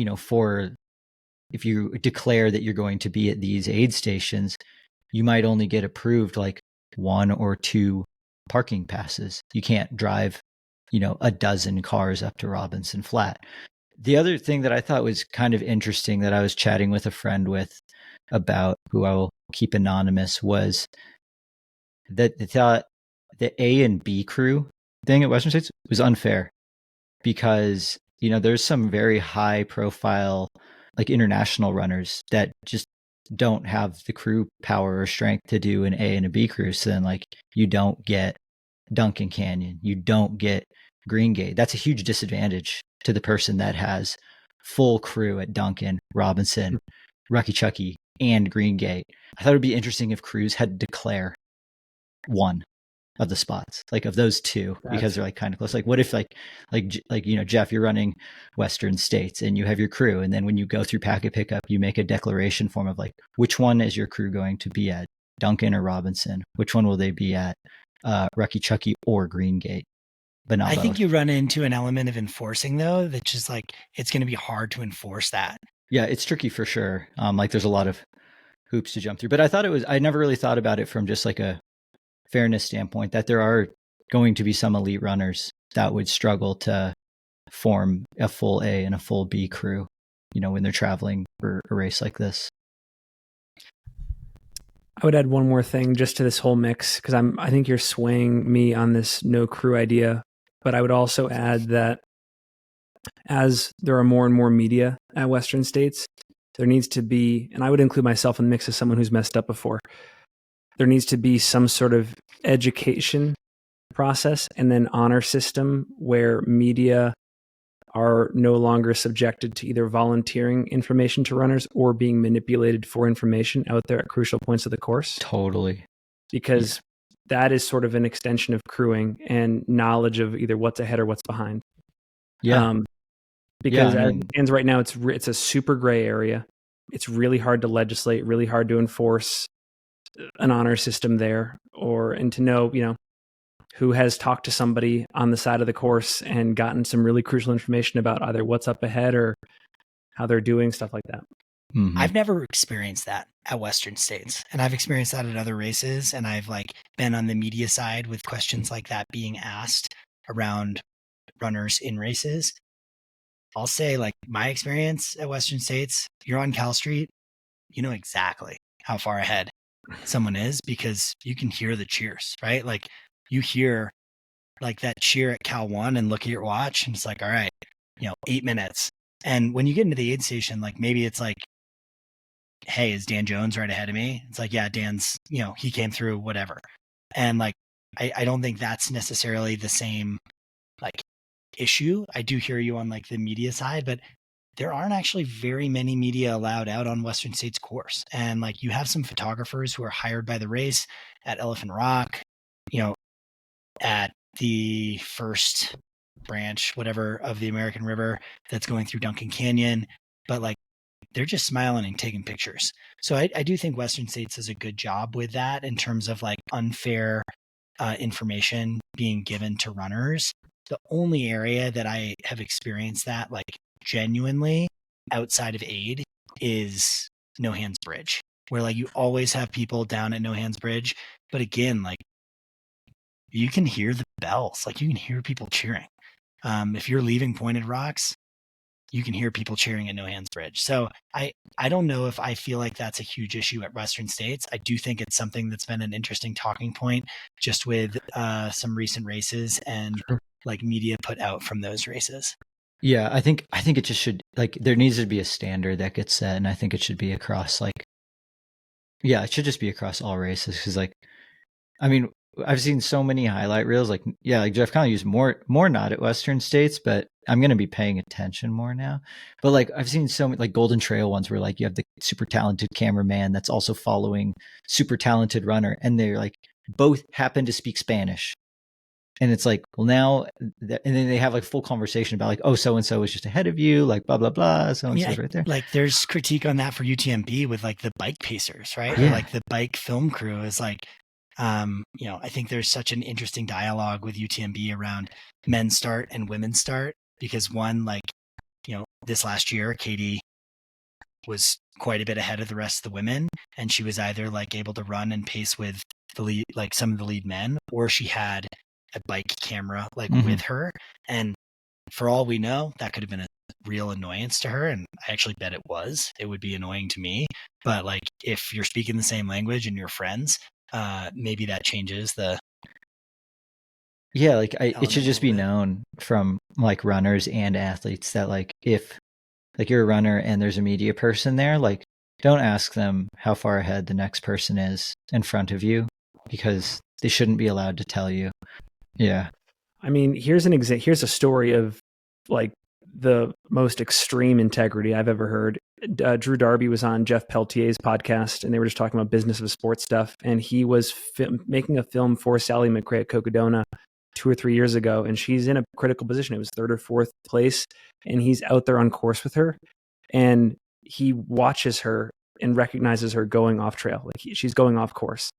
if you declare that you're going to be at these aid stations, you might only get approved like 1 or 2 parking passes. You can't drive, a dozen cars up to Robinson Flat. The other thing that I thought was kind of interesting that I was chatting with a friend with about, who I will keep anonymous, was that they thought the A and B crew thing at Western States was unfair because, there's some very high profile, like international runners that just don't have the crew power or strength to do an A and a B crew. So then like you don't get Duncan Canyon, you don't get Green Gate. That's a huge disadvantage to the person that has full crew at Duncan, Robinson, Rucky Chucky, and Green Gate. I thought it would be interesting if crews had to declare one of the spots, like of those two, because they're like kind of close. Like what if like Jeff, you're running Western States and you have your crew, and then when you go through packet pickup, you make a declaration form of like, which one is your crew going to be at, Duncan or Robinson? Which one will they be at, Rucky Chucky or Green Gate? But not I both. think you run into an element of enforcing though, that's just like, it's going to be hard to enforce that. Yeah, it's tricky for sure. Like there's a lot of hoops to jump through, but I never really thought about it from just like a fairness standpoint, that there are going to be some elite runners that would struggle to form a full A and a full B crew, when they're traveling for a race like this. I would add one more thing just to this whole mix, because I think you're swaying me on this no crew idea, but I would also add that as there are more and more media at Western States, there needs to be, and I would include myself in the mix as someone who's messed up before, there needs to be some sort of education process and then honor system where media are no longer subjected to either volunteering information to runners or being manipulated for information out there at crucial points of the course. Totally. Because that is sort of an extension of crewing and knowledge of either what's ahead or what's behind. Yeah. Because as it stands right now, it's a super gray area. It's really hard to legislate, really hard to enforce an honor system there, and to know, who has talked to somebody on the side of the course and gotten some really crucial information about either what's up ahead or how they're doing, stuff like that. Mm-hmm. I've never experienced that at Western States, and I've experienced that at other races, and I've like been on the media side with questions like that being asked around runners in races. I'll say like my experience at Western States, you're on Cal Street, you know exactly how far ahead someone is because you can hear the cheers, right? Like you hear like that cheer at Cal 1 and look at your watch and it's like, all right, 8 minutes. And when you get into the aid station, like maybe it's like hey, is Dan Jones right ahead of me? It's like, yeah, Dan's, he came through, whatever. And like, I don't think that's necessarily the same like issue. I do hear you on like the media side, but there aren't actually very many media allowed out on Western States course. And like, you have some photographers who are hired by the race at Elephant Rock, at the first branch, whatever, of the American River that's going through Duncan Canyon. But like, they're just smiling and taking pictures. So I do think Western States does a good job with that in terms of like unfair information being given to runners. The only area that I have experienced that like genuinely outside of aid is No Hands Bridge, where like you always have people down at No Hands Bridge. But again, like you can hear the bells, like you can hear people cheering. If you're leaving Pointed Rocks, you can hear people cheering at No Hands Bridge. So I don't know if I feel like that's a huge issue at Western States. I do think it's something that's been an interesting talking point just with some recent races and like media put out from those races. Yeah, I think it just should, like, there needs to be a standard that gets set, and I think it should be across it should just be across all races. Because like, I mean, I've seen so many highlight reels, like Jeff kind of used more not at Western States, but I'm going to be paying attention more now. But like, I've seen so many like Golden Trail ones where like you have the super talented cameraman that's also following super talented runner, and they're like both happen to speak Spanish. And it's like, well, now, and then they have like full conversation about like, oh, so-and-so is just ahead of you, like blah, blah, blah. So-and-so's right there. Like there's critique on that for UTMB with like the bike pacers, right? Yeah. Or like the bike film crew is like, I think there's such an interesting dialogue with UTMB around men's start and women's start, because one, like, this last year, Katie was quite a bit ahead of the rest of the women, and she was either like able to run and pace with the lead, like some of the lead men, or she had a bike camera like with her. And for all we know, that could have been a real annoyance to her. And I actually bet it would be annoying to me. But like, if you're speaking the same language and you're friends, maybe that changes the. Yeah, like it should just be known from like runners and athletes that like, if like you're a runner and there's a media person there, like don't ask them how far ahead the next person is in front of you, because they shouldn't be allowed to tell you. Yeah. I mean, here's a story of like the most extreme integrity I've ever heard. Drew Darby was on Jeff Peltier's podcast, and they were just talking about business of sports stuff. And he was making a film for Sally McRae at Cocodona 2 or 3 years ago, and she's in a critical position. It was 3rd or 4th place, and he's out there on course with her, and he watches her and recognizes her going off trail, like she's going off course,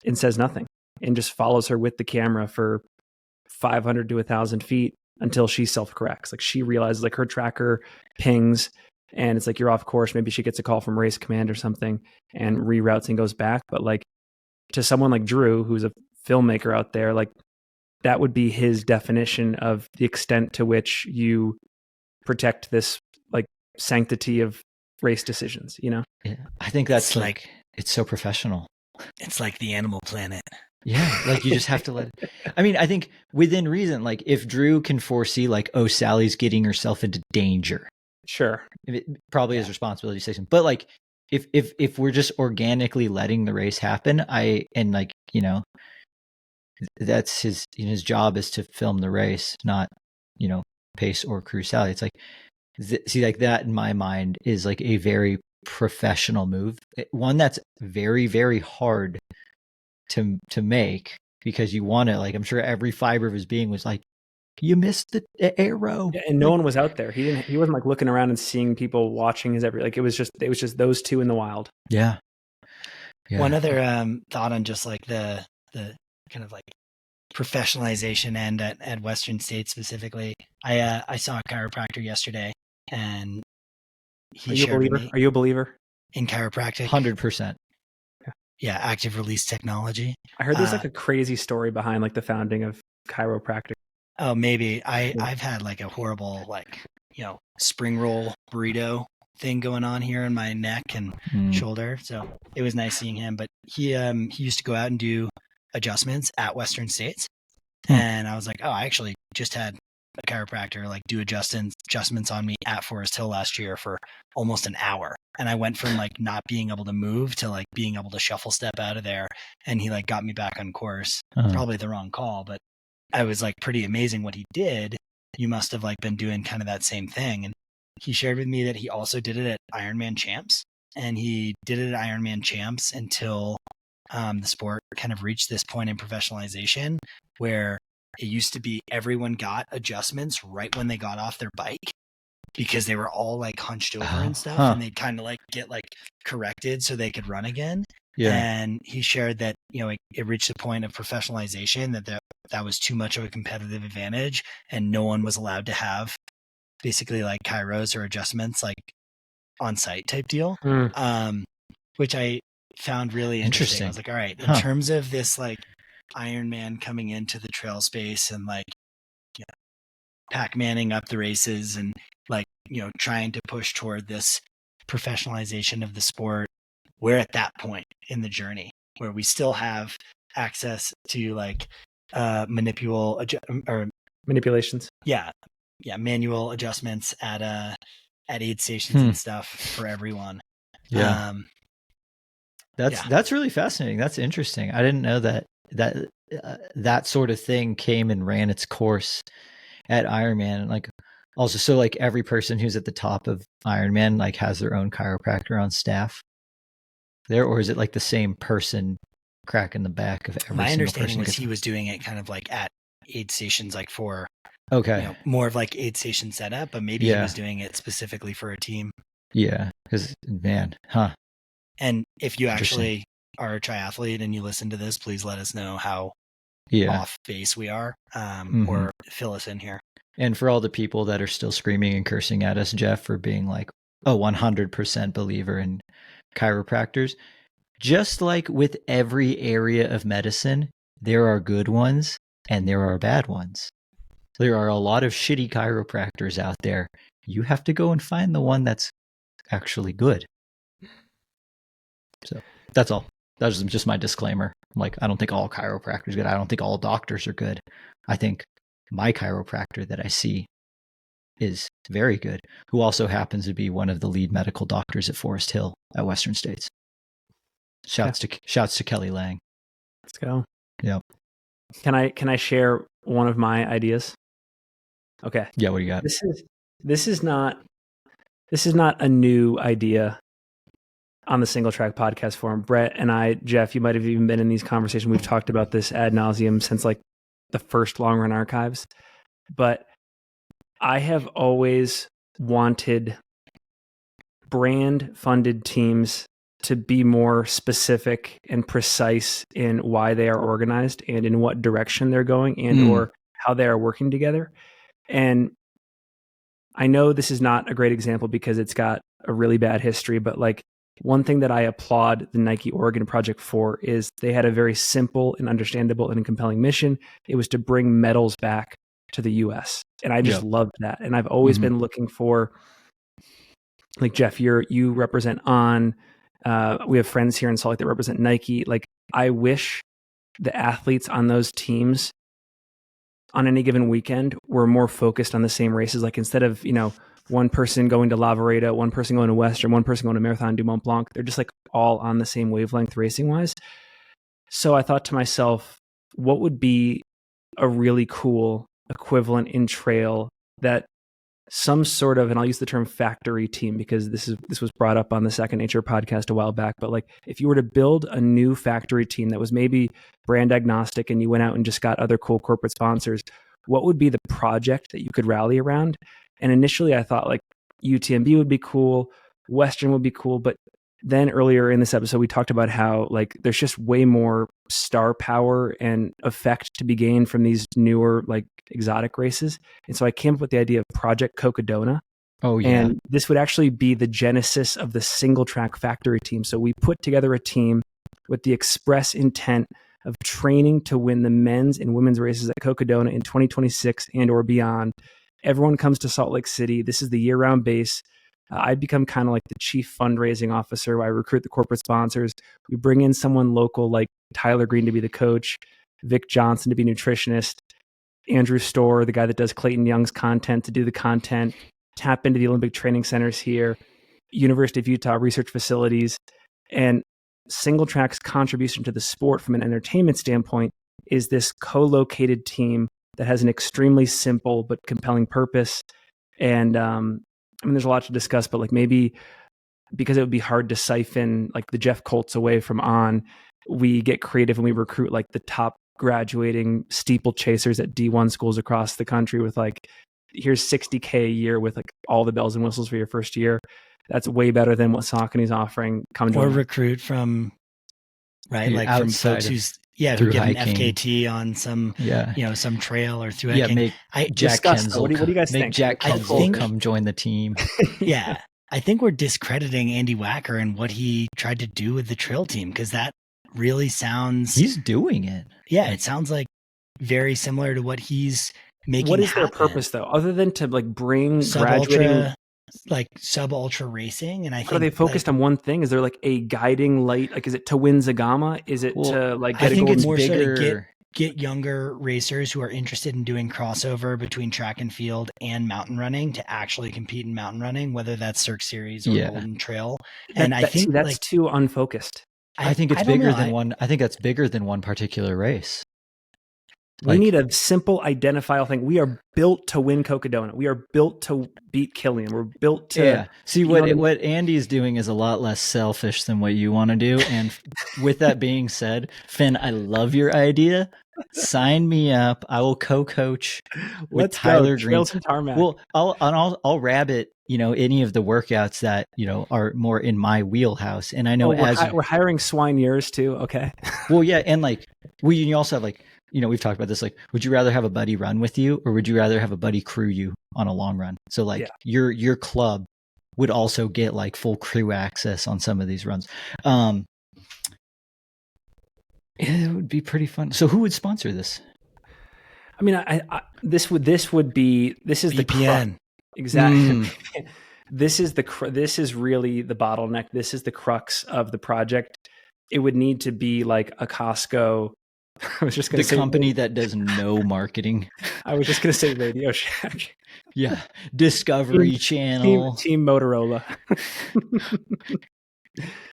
and says nothing, and just follows her with the camera for 500 to 1,000 feet until she self-corrects. Like she realizes, like her tracker pings, and it's like, you're off course. Maybe she gets a call from race command or something and reroutes and goes back. But like, to someone like Drew, who's a filmmaker out there, like that would be his definition of the extent to which you protect this like sanctity of race decisions, Yeah, I think that's like it's so professional. It's like the Animal Planet. Yeah, like you just have to let it. I mean, I think within reason, like if Drew can foresee like, oh, Sally's getting herself into danger. Sure. It probably is responsibility to say something. But like if we're just organically letting the race happen, that's his job is to film the race, not, pace or crew Sally. It's like, see, like that in my mind is like a very professional move. One that's very, very hard to make, because you want to, like, I'm sure every fiber of his being was like, you missed the arrow. Yeah, and no one was out there. He wasn't like looking around and seeing people watching his every, like it was just those two in the wild. Yeah. One other thought on just like the kind of like professionalization end at Western States specifically. I saw a chiropractor yesterday, and he shared with me. Are you a believer in chiropractic? 100%. Yeah, active release technology. I heard there's like a crazy story behind like the founding of chiropractic. Oh, maybe. I've had like a horrible spring roll burrito thing going on here in my neck and shoulder. So it was nice seeing him. But he used to go out and do adjustments at Western States. And I was like, oh, I actually just had a chiropractor like do adjustments on me at Forest Hill last year for almost an hour. And I went from like not being able to move to like being able to shuffle step out of there. And he like got me back on course. Probably the wrong call, but I was like pretty amazing what he did. You must have like been doing kind of that same thing. And he shared with me that he also did it at Ironman Champs, and he did it at Ironman Champs until the sport kind of reached this point in professionalization where it used to be everyone got adjustments right when they got off their bike because they were all like hunched over and stuff, and they'd kind of like get like corrected so they could run again. Yeah. And he shared that, you know, it reached a point of professionalization that was too much of a competitive advantage, and no one was allowed to have basically like chiros or adjustments like on site type deal. Which I found really interesting. I was like, all right, in terms of this like Ironman coming into the trail space and like, you know, Pac-Manning up the races and like, you know, trying to push toward this professionalization of the sport, we're at that point in the journey where we still have access to like manipulations. Yeah, manual adjustments at aid stations and stuff for everyone. Yeah. That's really fascinating. That's interesting. I didn't know that sort of thing came and ran its course at Ironman. Like also, so like every person who's at the top of Ironman like has their own chiropractor on staff there, or is it like the same person cracking the back of every My single person? understanding was he was doing it kind of like at aid stations, like for you know, more of like aid station setup, but maybe he was doing it specifically for a team. Yeah, because man, And if you actually are a triathlete and you listen to this, please let us know how off base we are, or fill us in here. And for all the people that are still screaming and cursing at us, Jeff, for being like a 100% believer in chiropractors, just like with every area of medicine, there are good ones and there are bad ones. There are a lot of shitty chiropractors out there. You have to go and find the one that's actually good. So that's all. That's just my disclaimer. Like, I don't think all chiropractors are good. I don't think all doctors are good. I think my chiropractor that I see is very good, who also happens to be one of the lead medical doctors at Forest Hill at Western States. Shouts to Kelly Lang. Let's go. Yep. Can I share one of my ideas? Okay. Yeah, what do you got? This is not a new idea on the Singletrack Podcast forum. Brett and I, Jeff, you might have even been in these conversations. We've talked about this ad nauseum since like the first Long Run archives. But I have always wanted brand funded teams to be more specific and precise in why they are organized and in what direction they're going and or how they are working together. And I know this is not a great example because it's got a really bad history, but like one thing that I applaud the Nike Oregon project for is they had a very simple and understandable and compelling mission. It was to bring medals back to the US. And I just loved that. And I've always been looking for, like Jeff, you represent On. We have friends here in Salt Lake that represent Nike. Like, I wish the athletes on those teams on any given weekend were more focused on the same races. Like, instead of, you know, one person going to La Vereda, one person going to Western, one person going to Marathon du Mont Blanc, they're just like all on the same wavelength racing wise. So I thought to myself, what would be a really cool equivalent in trail that some sort of, and I'll use the term factory team because this was brought up on the Second Nature podcast a while back, but like if you were to build a new factory team that was maybe brand agnostic and you went out and just got other cool corporate sponsors, what would be the project that you could rally around? And initially I thought like UTMB would be cool, Western would be cool, but then earlier in this episode, we talked about how like there's just way more star power and effect to be gained from these newer like exotic races. And so I came up with the idea of Project Cocodona. Oh yeah. And this would actually be the genesis of the Singletrack factory team. So we put together a team with the express intent of training to win the men's and women's races at Cocodona in 2026 and or beyond. Everyone comes to Salt Lake City. This is the year-round base. I become kind of like the chief fundraising officer. I recruit the corporate sponsors. We bring in someone local like Tyler Green to be the coach, Vic Johnson to be nutritionist. Andrew Storr, the guy that does Clayton Young's content, to do the content, tap into the Olympic training centers here, University of Utah research facilities, and Singletrack's contribution to the sport from an entertainment standpoint is this co-located team that has an extremely simple but compelling purpose. And there's a lot to discuss, but like maybe because it would be hard to siphon like the Jeff Colts away from On, we get creative and we recruit like the top graduating steeplechasers at D1 schools across the country with like, here's $60K a year with like all the bells and whistles for your first year. That's way better than what Saucony's offering. Or recruit from, right? Like from folks who get an FKT on some, some trail or through hiking. Make Jack Kensel. What do you guys think? Make Jack Kensel come join the team. Yeah. I think we're discrediting Andy Wacker and what he tried to do with the trail team, because that really sounds... He's doing it. Yeah, it sounds like very similar to what he's making What is happen. their purpose, though, other than to like bring graduating... Like sub-ultra racing? And I think... Are they focused on one thing? Is there like a guiding light? Like, is it to win Zagama? Is it to like get I think it's more bigger... so to get younger racers who are interested in doing crossover between track and field and mountain running to actually compete in mountain running, whether that's Cirque Series or Golden Trail. And I think that's too unfocused. I think it's bigger than one. I think that's bigger than one particular race. We need a simple identifiable thing. We are built to win Cocodona. We are built to beat Killian. We're built to... Yeah. See, what Andy's doing is a lot less selfish than what you want to do. And with that being said, Finn, I love your idea. Sign me up. I will co-coach with Tyler Green. Well, I'll rabbit, any of the workouts that, are more in my wheelhouse. And I know we're hiring swine years too. Okay. Well, yeah. And like, you also have like, we've talked about this, like, would you rather have a buddy run with you or would you rather have a buddy crew you on a long run? So like your club would also get like full crew access on some of these runs. It would be pretty fun. So who would sponsor this? I mean, this is the VPN. Exactly. This is really the bottleneck. This is the crux of the project. It would need to be like a Costco. I was just going to say company that does no marketing. I was just going to say Radio Shack. Yeah, Discovery Channel, Team Motorola.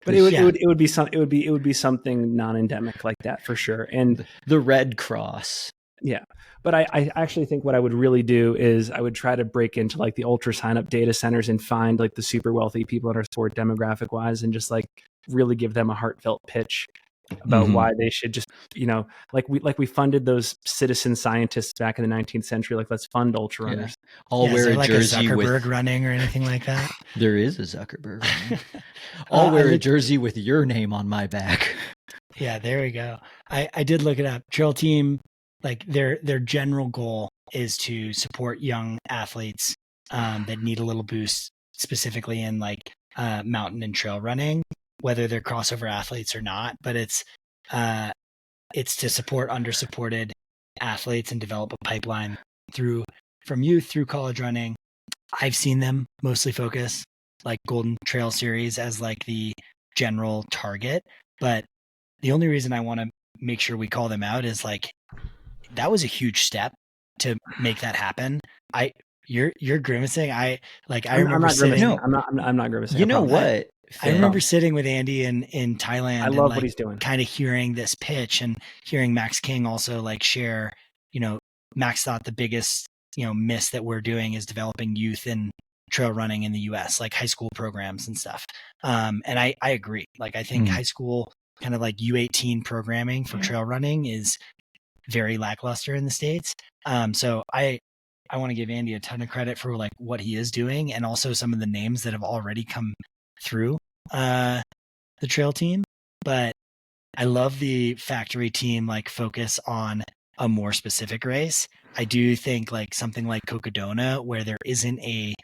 But it would be something non-endemic like that for sure. And the Red Cross. Yeah. But I actually think what I would really do is I would try to break into like the ultra sign up data centers and find like the super wealthy people in our sport demographic wise and just like really give them a heartfelt pitch about why they should just, like we funded those citizen scientists back in the 19th century. Like, let's fund ultra runners. I'll wear a jersey a Zuckerberg running or anything like that. There is a Zuckerberg running. I'll wear a jersey with your name on my back. Yeah, there we go. I did look it up. Trail team, like their general goal is to support young athletes that need a little boost, specifically in like mountain and trail running, whether they're crossover athletes or not, but it's to support undersupported athletes and develop a pipeline from youth through college running. I've seen them mostly focus like Golden Trail Series as like the general target, but the only reason I want to make sure we call them out is like, that was a huge step to make that happen. You're grimacing. I'm not grimacing. You know what? I remember sitting with Andy in Thailand. I love what he's doing. Kind of hearing this pitch and hearing Max King also like share, Max thought the biggest, miss that we're doing is developing youth in trail running in the US, like high school programs and stuff. And I agree. Like, I think high school kind of like U18 programming for trail running is very lackluster in the States. So I want to give Andy a ton of credit for like what he is doing and also some of the names that have already come through the trail team. But I love the factory team like focus on a more specific race. I do think like something like Cocodona, where there isn't a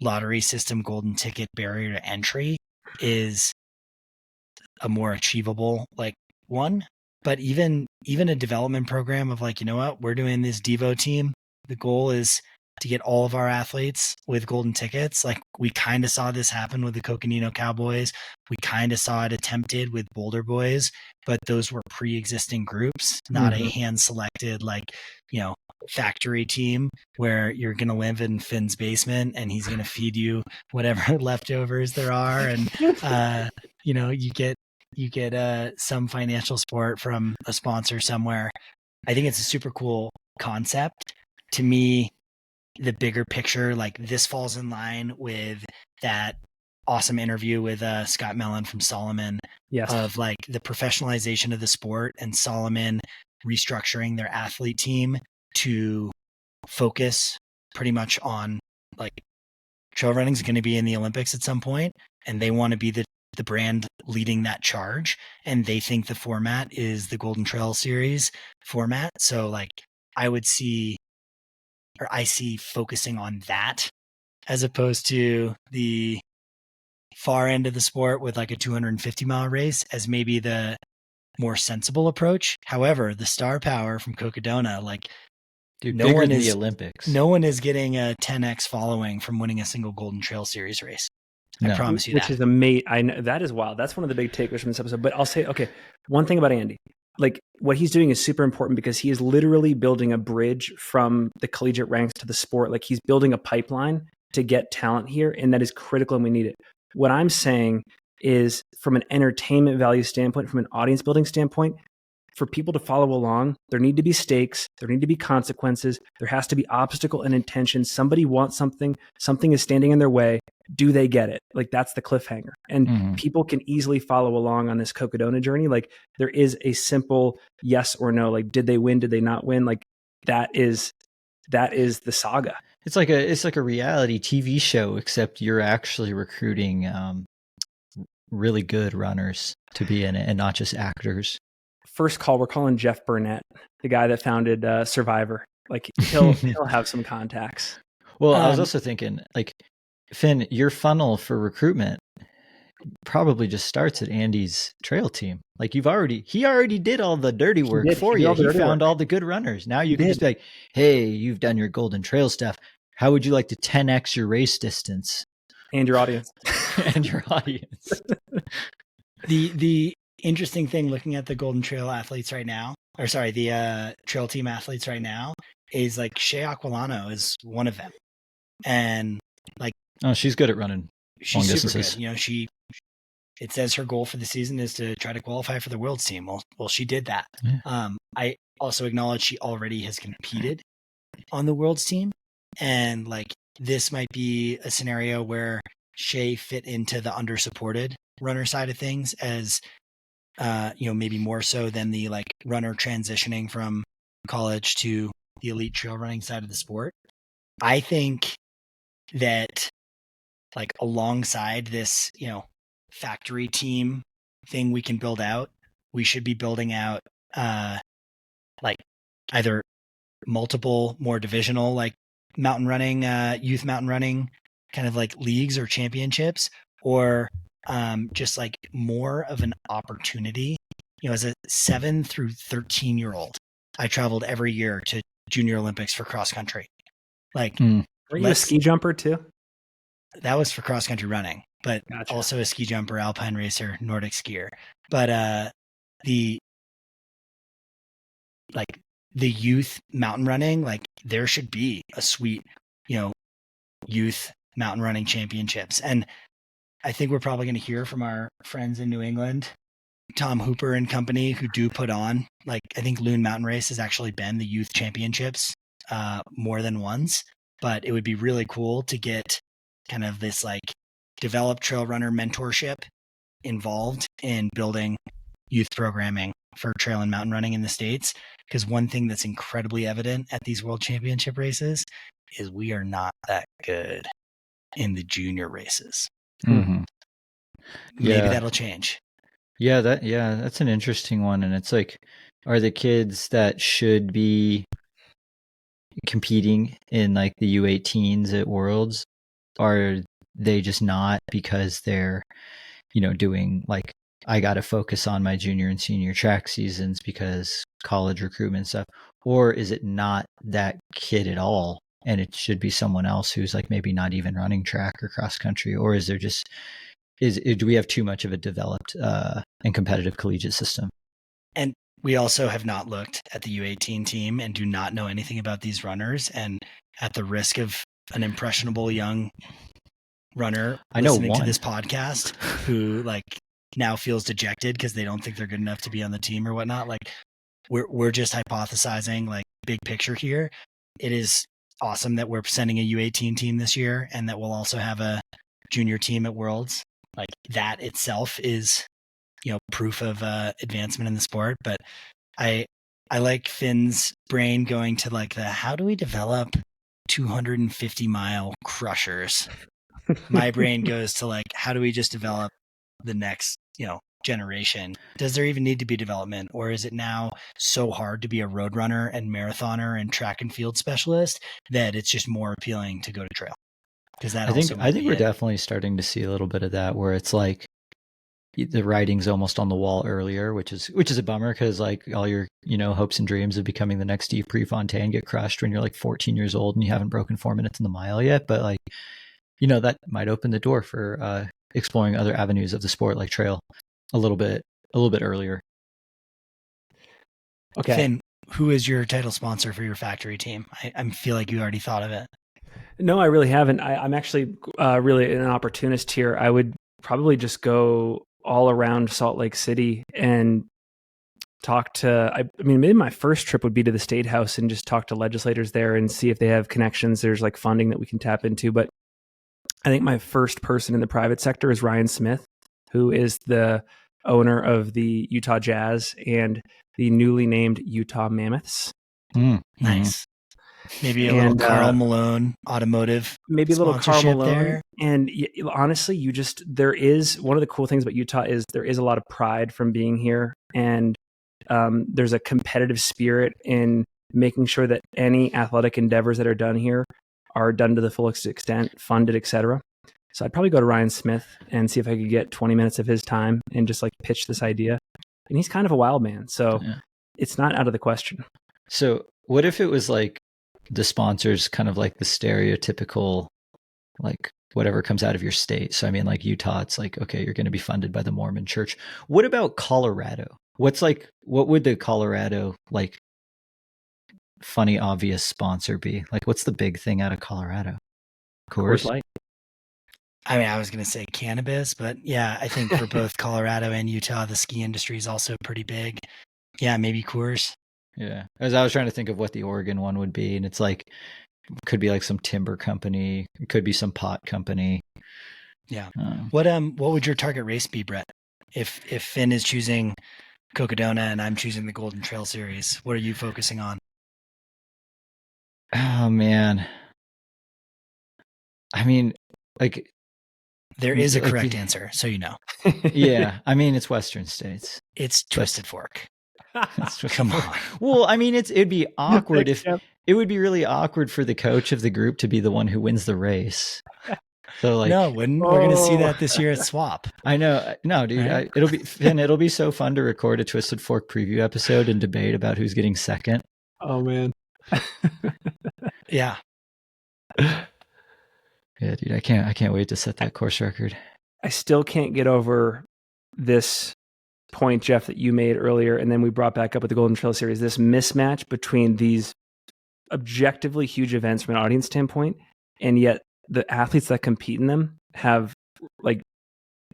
lottery system golden ticket barrier to entry, is a more achievable like one. But even a development program of like, we're doing this Devo team. The goal is to get all of our athletes with golden tickets. Like we kind of saw this happen with the Coconino Cowboys. We kind of saw it attempted with Boulder Boys, but those were pre-existing groups, not a hand-selected, like, factory team where you're going to live in Finn's basement and he's going to feed you whatever leftovers there are. And, you get some financial support from a sponsor somewhere. I think it's a super cool concept. To me, the bigger picture, like this falls in line with that awesome interview with Scott Mellon from Solomon, of like the professionalization of the sport and Solomon restructuring their athlete team to focus pretty much on like trail running is going to be in the Olympics at some point, and they want to be the brand leading that charge, and they think the format is the Golden Trail Series format. So like I see focusing on that as opposed to the far end of the sport with like a 250-mile race as maybe the more sensible approach. However, the star power from Cocodona, like no one is the Olympics. No one is getting a 10x following from winning a single Golden Trail Series race. I promise you that. Which is amazing. I know that is wild. That's one of the big takeaways from this episode. But I'll say, okay, one thing about Andy, like what he's doing is super important because he is literally building a bridge from the collegiate ranks to the sport. Like he's building a pipeline to get talent here, and that is critical, and we need it. What I'm saying is, from an entertainment value standpoint, from an audience building standpoint, for people to follow along, there need to be stakes, there need to be consequences, there has to be obstacle and intention. Somebody wants something is standing in their way. Do they get it? Like that's the cliffhanger. And people can easily follow along on this Cocodona journey. Like there is a simple yes or no. Like did they win? Did they not win? Like that is the saga. It's like a reality TV show, except you're actually recruiting really good runners to be in it and not just actors. First call, we're calling Jeff Burnett, the guy that founded Survivor. Like he'll have some contacts. Well, I was also thinking, like, Finn, your funnel for recruitment probably just starts at Andy's trail team. Like he already did all the dirty work for you. He found all the good runners. Now you can just be like, hey, you've done your Golden Trail stuff. How would you like to 10x your race distance? And your audience. And your audience. The interesting thing looking at the Golden Trail athletes right now, the trail team athletes right now, is like Shea Aquilano is one of them. And like, oh, she's good at running long distances. Super good. It says her goal for the season is to try to qualify for the Worlds team. Well, she did that. Yeah. I also acknowledge she already has competed on the Worlds team. And like, this might be a scenario where Shea fit into the under-supported runner side of things as, maybe more so than the like runner transitioning from college to the elite trail running side of the sport. I think that like alongside this, factory team thing we can build out, we should be building out like either multiple more divisional like mountain running, youth mountain running kind of like leagues or championships, or just like more of an opportunity. As a 7 through 13-year-old, I traveled every year to Junior Olympics for cross country. Like, were you a ski jumper too? That was for cross country running, but gotcha. Also a ski jumper, alpine racer, Nordic skier. But the youth mountain running, like there should be a sweet, youth mountain running championships. And I think we're probably going to hear from our friends in New England, Tom Hooper and company, who do put on, like, I think Loon Mountain Race has actually been the youth championships more than once, but it would be really cool to get kind of this like developed trail runner mentorship involved in building youth programming for trail and mountain running in the States. Because one thing that's incredibly evident at these world championship races is we are not that good in the junior races. Mm-hmm. Maybe that'll change. Yeah, that's an interesting one. And it's like, are the kids that should be competing in like the U18s at Worlds, are they just not because they're, doing like, I got to focus on my junior and senior track seasons because college recruitment stuff? Or is it not that kid at all and it should be someone else who's like maybe not even running track or cross country? Or is there just, do we have too much of a developed and competitive collegiate system? And we also have not looked at the U18 team and do not know anything about these runners. And at the risk of an impressionable young runner listening to this podcast who like now feels dejected because they don't think they're good enough to be on the team or whatnot, like we're just hypothesizing like big picture here. It is awesome that we're sending a U18 team this year and that we'll also have a junior team at Worlds. Like that itself is, proof of advancement in the sport. But I like Finn's brain going to like how do we develop 250-mile crushers? My brain goes to like, how do we just develop the next, generation? Does there even need to be development, or is it now so hard to be a road runner and marathoner and track and field specialist that it's just more appealing to go to trail? Because that I think we're definitely starting to see a little bit of that, where it's like the writing's almost on the wall earlier, which is a bummer, because like all your hopes and dreams of becoming the next Steve Prefontaine get crushed when you're like 14 years old and you haven't broken 4 minutes in the mile yet. But like that might open the door for exploring other avenues of the sport like trail a little bit earlier. Okay, Finn, who is your title sponsor for your factory team? I feel like you already thought of it. No, I really haven't. I'm actually really an opportunist here. I would probably just go all around Salt Lake City and talk to, I mean, maybe my first trip would be to the State House and just talk to legislators there and see if they have connections. There's like funding that we can tap into. But I think my first person in the private sector is Ryan Smith, who is the owner of the Utah Jazz and the newly named Utah Mammoths. Nice. Maybe a little Karl Malone automotive. Maybe a little Karl Malone there. And honestly, there is, one of the cool things about Utah is there is a lot of pride from being here. And there's a competitive spirit in making sure that any athletic endeavors that are done here are done to the fullest extent, funded, etc. So I'd probably go to Ryan Smith and see if I could get 20 minutes of his time and just like pitch this idea. And he's kind of a wild man, so It's not out of the question. So what if it was like the sponsors kind of like the stereotypical, like whatever comes out of your state? So I mean, like Utah, it's like, okay, you're going to be funded by the Mormon Church. What about Colorado? What would the Colorado like funny, obvious sponsor be? Like, what's the big thing out of Colorado? Coors Light. I mean, I was going to say cannabis, but yeah, I think for both Colorado and Utah, the ski industry is also pretty big. Yeah, maybe Coors. Yeah. As I was trying to think of what the Oregon one would be, and it's like, could be like some timber company. It could be some pot company. Yeah. What would your target race be, Brett? If Finn is choosing Cocodona and I'm choosing the Golden Trail Series, what are you focusing on? Oh man. I mean, like, there is a correct answer, so you know. Yeah, I mean, it's Western States. It's Twisted Fork. Come on. Well, I mean, it'd be awkward it would be really awkward for the coach of the group to be the one who wins the race. So like, no, we're going to see that this year at Swap. I know, no, dude. Right? It'll be so fun to record a Twisted Fork preview episode and debate about who's getting second. Oh man. Yeah. Yeah, dude, I can't wait to set that course record. I still can't get over this point, Jeff, that you made earlier, and then we brought back up with the Golden Trail Series, this mismatch between these objectively huge events from an audience standpoint, and yet the athletes that compete in them have like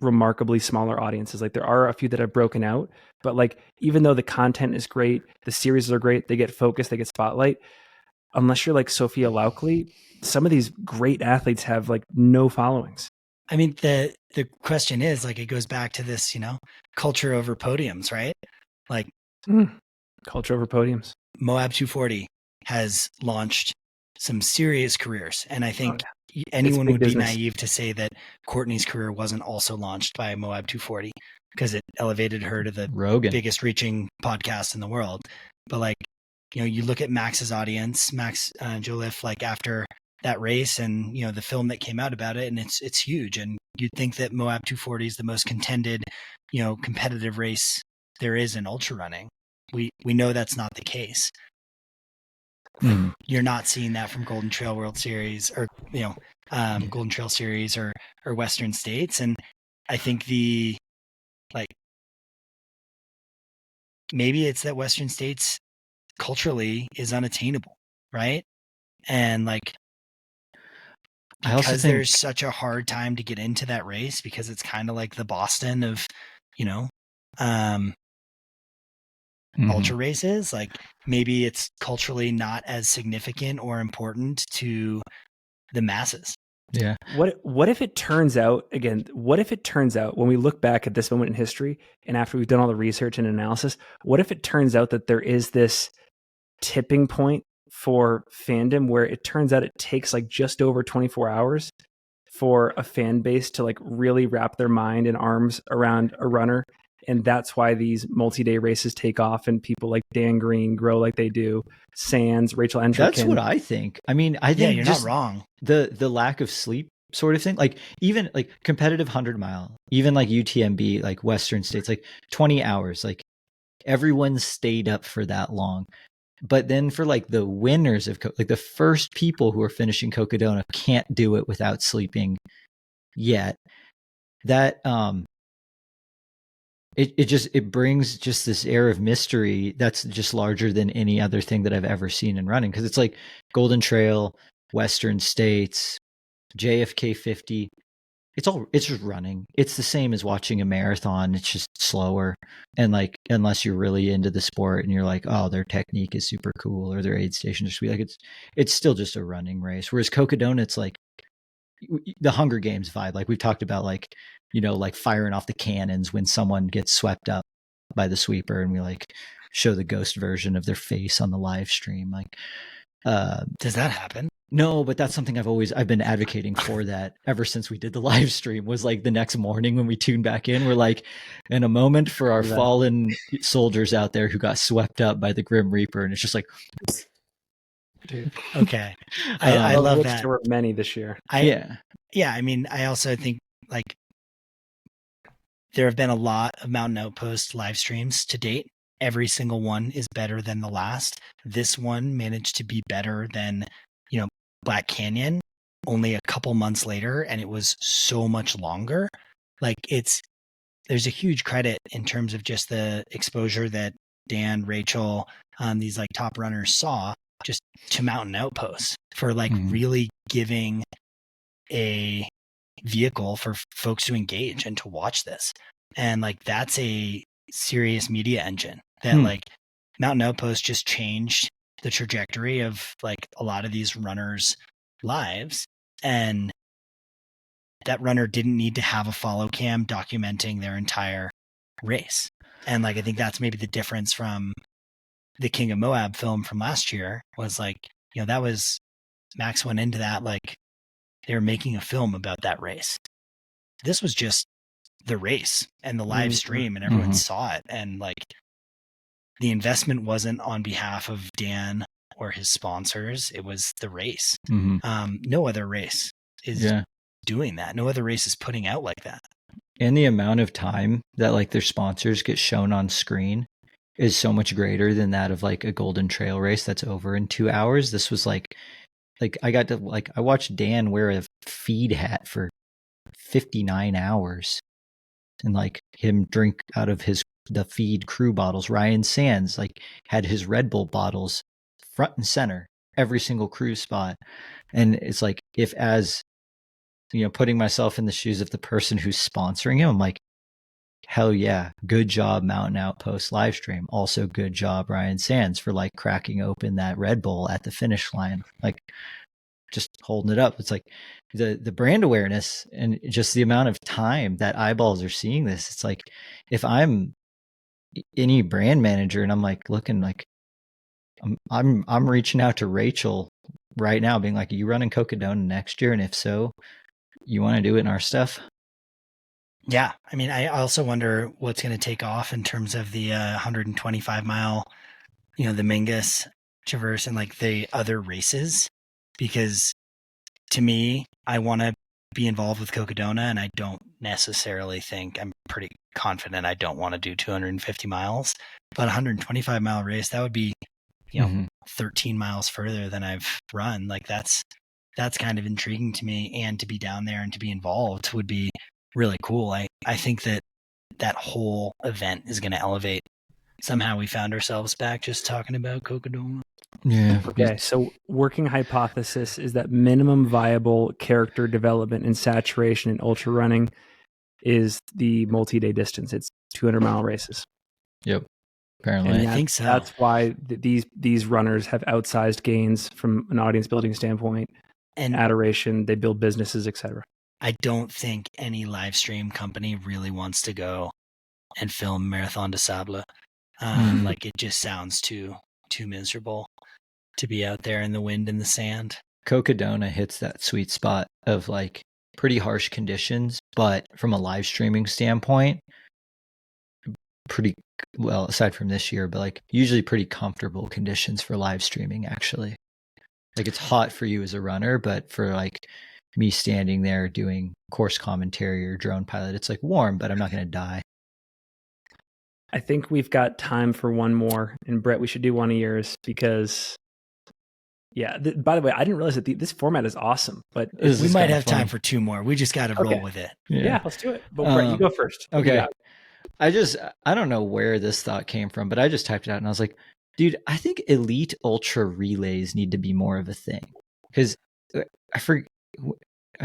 remarkably smaller audiences. Like there are a few that have broken out, but like even though the content is great, the series are great, they get focused, they get spotlight. Unless you're like Sophia Laukley, some of these great athletes have like no followings. I mean, the question is like, it goes back to this, culture over podiums, right? Like culture over podiums. Moab 240 has launched some serious careers. And I think anyone would be naive to say that Courtney's career wasn't also launched by Moab 240 because it elevated her to the biggest reaching podcast in the world. But like, you look at Max's audience, Max Joliffe, like after that race and, the film that came out about it, and it's huge. And you'd think that Moab 240 is the most contended, competitive race there is in ultra running. We know that's not the case. You're not seeing that from Golden Trail World Series or, Golden Trail Series or Western States. And I think maybe it's that Western States culturally is unattainable, right? And because there's such a hard time to get into that race, because it's kind of like the Boston of, ultra races, like maybe it's culturally not as significant or important to the masses. Yeah. What if it turns out when we look back at this moment in history and after we've done all the research and analysis, what if it turns out that there is this tipping point for fandom where it turns out it takes just over 24 hours for a fan base to really wrap their mind and arms around a runner, and that's why these multi-day races take off and people like Dan Green grow like they do, Sands, Rachel Entry. That's what I think. I mean, I think you're not wrong. The lack of sleep sort of thing, even competitive 100-mile, even UTMB, Western States, 20 hours, everyone stayed up for that long. But then for the winners of the first people who are finishing Cocodona can't do it without sleeping yet. That it brings just this air of mystery that's just larger than any other thing that I've ever seen in running, because it's Golden Trail, Western States, JFK 50. It's just running. It's the same as watching a marathon. It's just slower. And unless you're really into the sport and you're oh, their technique is super cool or their aid stations are sweet, it's still just a running race. Whereas Cocodona, it's the Hunger Games vibe. We've talked about firing off the cannons when someone gets swept up by the sweeper, and we show the ghost version of their face on the live stream. Does that happen? No, but that's something I've been advocating for that ever since we did the live stream. Was the next morning when we tune back in, we're in a moment for our fallen soldiers out there who got swept up by the Grim Reaper, and it's just dude. Okay. I love that. There were many this year. Yeah. I mean, I also think there have been a lot of Mountain Outpost live streams to date. Every single one is better than the last. This one managed to be better than, Black Canyon only a couple months later, and it was so much longer. There's a huge credit in terms of just the exposure that Dan, Rachel, these top runners saw just to Mountain Outposts for really giving a vehicle for folks to engage and to watch this. And that's a serious media engine that Mountain Outposts just changed the trajectory of a lot of these runners' lives. And that runner didn't need to have a follow cam documenting their entire race. And I think that's maybe the difference from the King of Moab film from last year was that was Max went into that they were making a film about that race. This was just the race and the live stream, and everyone saw it. And the investment wasn't on behalf of Dan or his sponsors. It was the race. No other race is doing that. No other race is putting out like that. And the amount of time that their sponsors get shown on screen is so much greater than that of a Golden Trail race that's over in 2 hours. This was I got to I watched Dan wear a feed hat for 59 hours and him drink out of the feed crew bottles. Ryan Sands had his Red Bull bottles front and center every single crew spot. And it's if, as putting myself in the shoes of the person who's sponsoring him, I'm hell yeah, good job Mountain Outpost live stream. Also good job Ryan Sands for cracking open that Red Bull at the finish line, just holding it up. It's the brand awareness and just the amount of time that eyeballs are seeing this. It's if I'm any brand manager and I'm looking I'm reaching out to Rachel right now being are you running Cocodona next year? And if so, you want to do it in our stuff? Yeah. I mean, I also wonder what's going to take off in terms of the 125 mile, the Mingus Traverse and the other races, because to me, I want to be involved with Cocodona, and I don't necessarily think, I'm pretty confident I don't want to do 250 miles, but 125 mile race, that would be 13 miles further than I've run. Like that's kind of intriguing to me, and to be down there and to be involved would be really cool. I think that whole event is going to elevate. Somehow we found ourselves back just talking about Cocodona. Yeah. Okay, so working hypothesis is that minimum viable character development and saturation in ultra running is the multi-day distance. It's 200-mile races. Yep. Apparently, And I think so. That's why these runners have outsized gains from an audience building standpoint, and adoration. They build businesses, etc. I don't think any live stream company really wants to go and film Marathon de Sable. Like it just sounds too miserable to be out there in the wind and the sand. Cocodona hits that sweet spot of like pretty harsh conditions, but from a live streaming standpoint, pretty well, aside from this year, but like usually pretty comfortable conditions for live streaming, actually. Like it's hot for you as a runner, but for like me standing there doing course commentary or drone pilot, it's like warm, but I'm not going to die. I think we've got time for one more. And Brett, we should do one of yours because, yeah, by the way, I didn't realize that this format is awesome, but we might have time for two more. We just got to roll with it. Yeah, let's do it. But Brett, you go first. Okay. I don't know where this thought came from, but I just typed it out and I was like, dude, I think elite ultra relays need to be more of a thing. Because I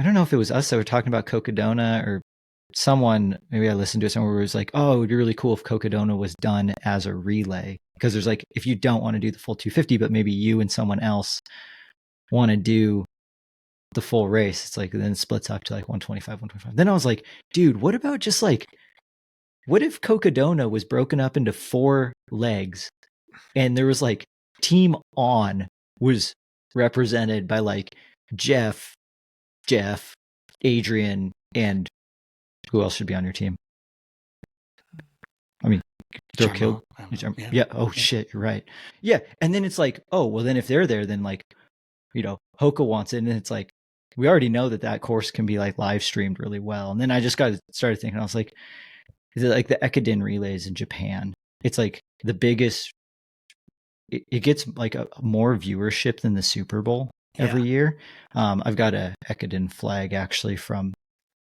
don't know if it was us that were talking about Cocodona or someone, maybe I listened to it somewhere where it was like, oh, it would be really cool if Cocodona was done as a relay. Because there's like, if you don't want to do the full 250, but maybe you and someone else want to do the full race, it's like, then it splits up to like 125. Then I was like, dude, what about just like, what if Cocodona was broken up into 4 legs and there was like team on was represented by like Jeff, Adrian, and who else should be on your team? I mean, they're killed. Yeah. Oh shit, you're right. Yeah. And then it's like, oh, well then if they're there, then like, Hoka wants it. And it's like, we already know that course can be like live streamed really well. And then I just started thinking, I was like, is it like the Ekiden relays in Japan? It's like the biggest, it gets like a more viewership than the Super Bowl every year. I've got a Ekiden flag actually from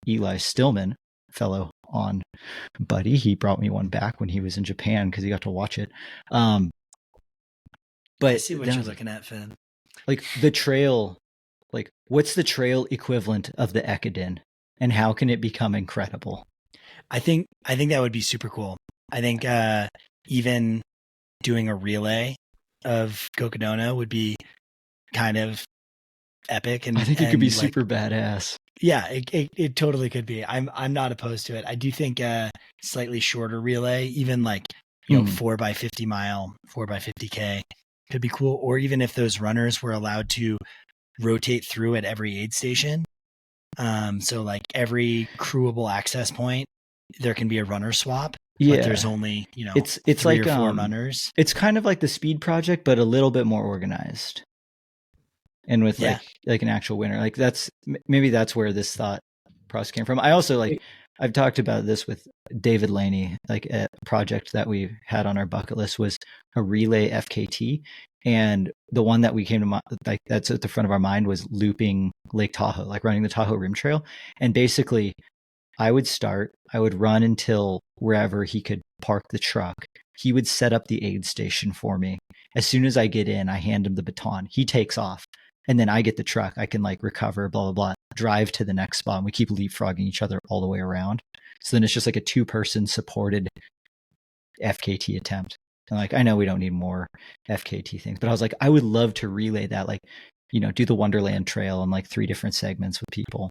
Eli Stillman, fellow on buddy. He brought me one back when he was in Japan because he got to watch it. But I see what you're looking at, Finn. Like the trail, like what's the trail equivalent of the Ekiden and how can it become incredible? I think that would be super cool. I think even doing a relay of Cocodona would be kind of epic, and I think it could be super badass. Yeah, it totally could be. I'm not opposed to it. I do think a slightly shorter relay, even like 4x50 mile, 4x50K, could be cool. Or even if those runners were allowed to rotate through at every aid station, so like every crewable access point, there can be a runner swap. Yeah, but there's only it's 3 like or 4 runners. It's kind of like the speed project, but a little bit more organized, and with like an actual winner. Like maybe that's where this thought process came from. I also I've talked about this with David Laney. Like a project that we had on our bucket list was a relay FKT, and the one that we came to like that's at the front of our mind was looping Lake Tahoe, like running the Tahoe Rim Trail, and basically. I would run until wherever he could park the truck. He would set up the aid station for me. As soon as I get in, I hand him the baton. He takes off. And then I get the truck. I can like recover, blah, blah, blah, drive to the next spot. And we keep leapfrogging each other all the way around. So then it's just like a 2-person supported FKT attempt. And like, I know we don't need more FKT things, but I was like, I would love to relay that, like, do the Wonderland Trail in like 3 different segments with people.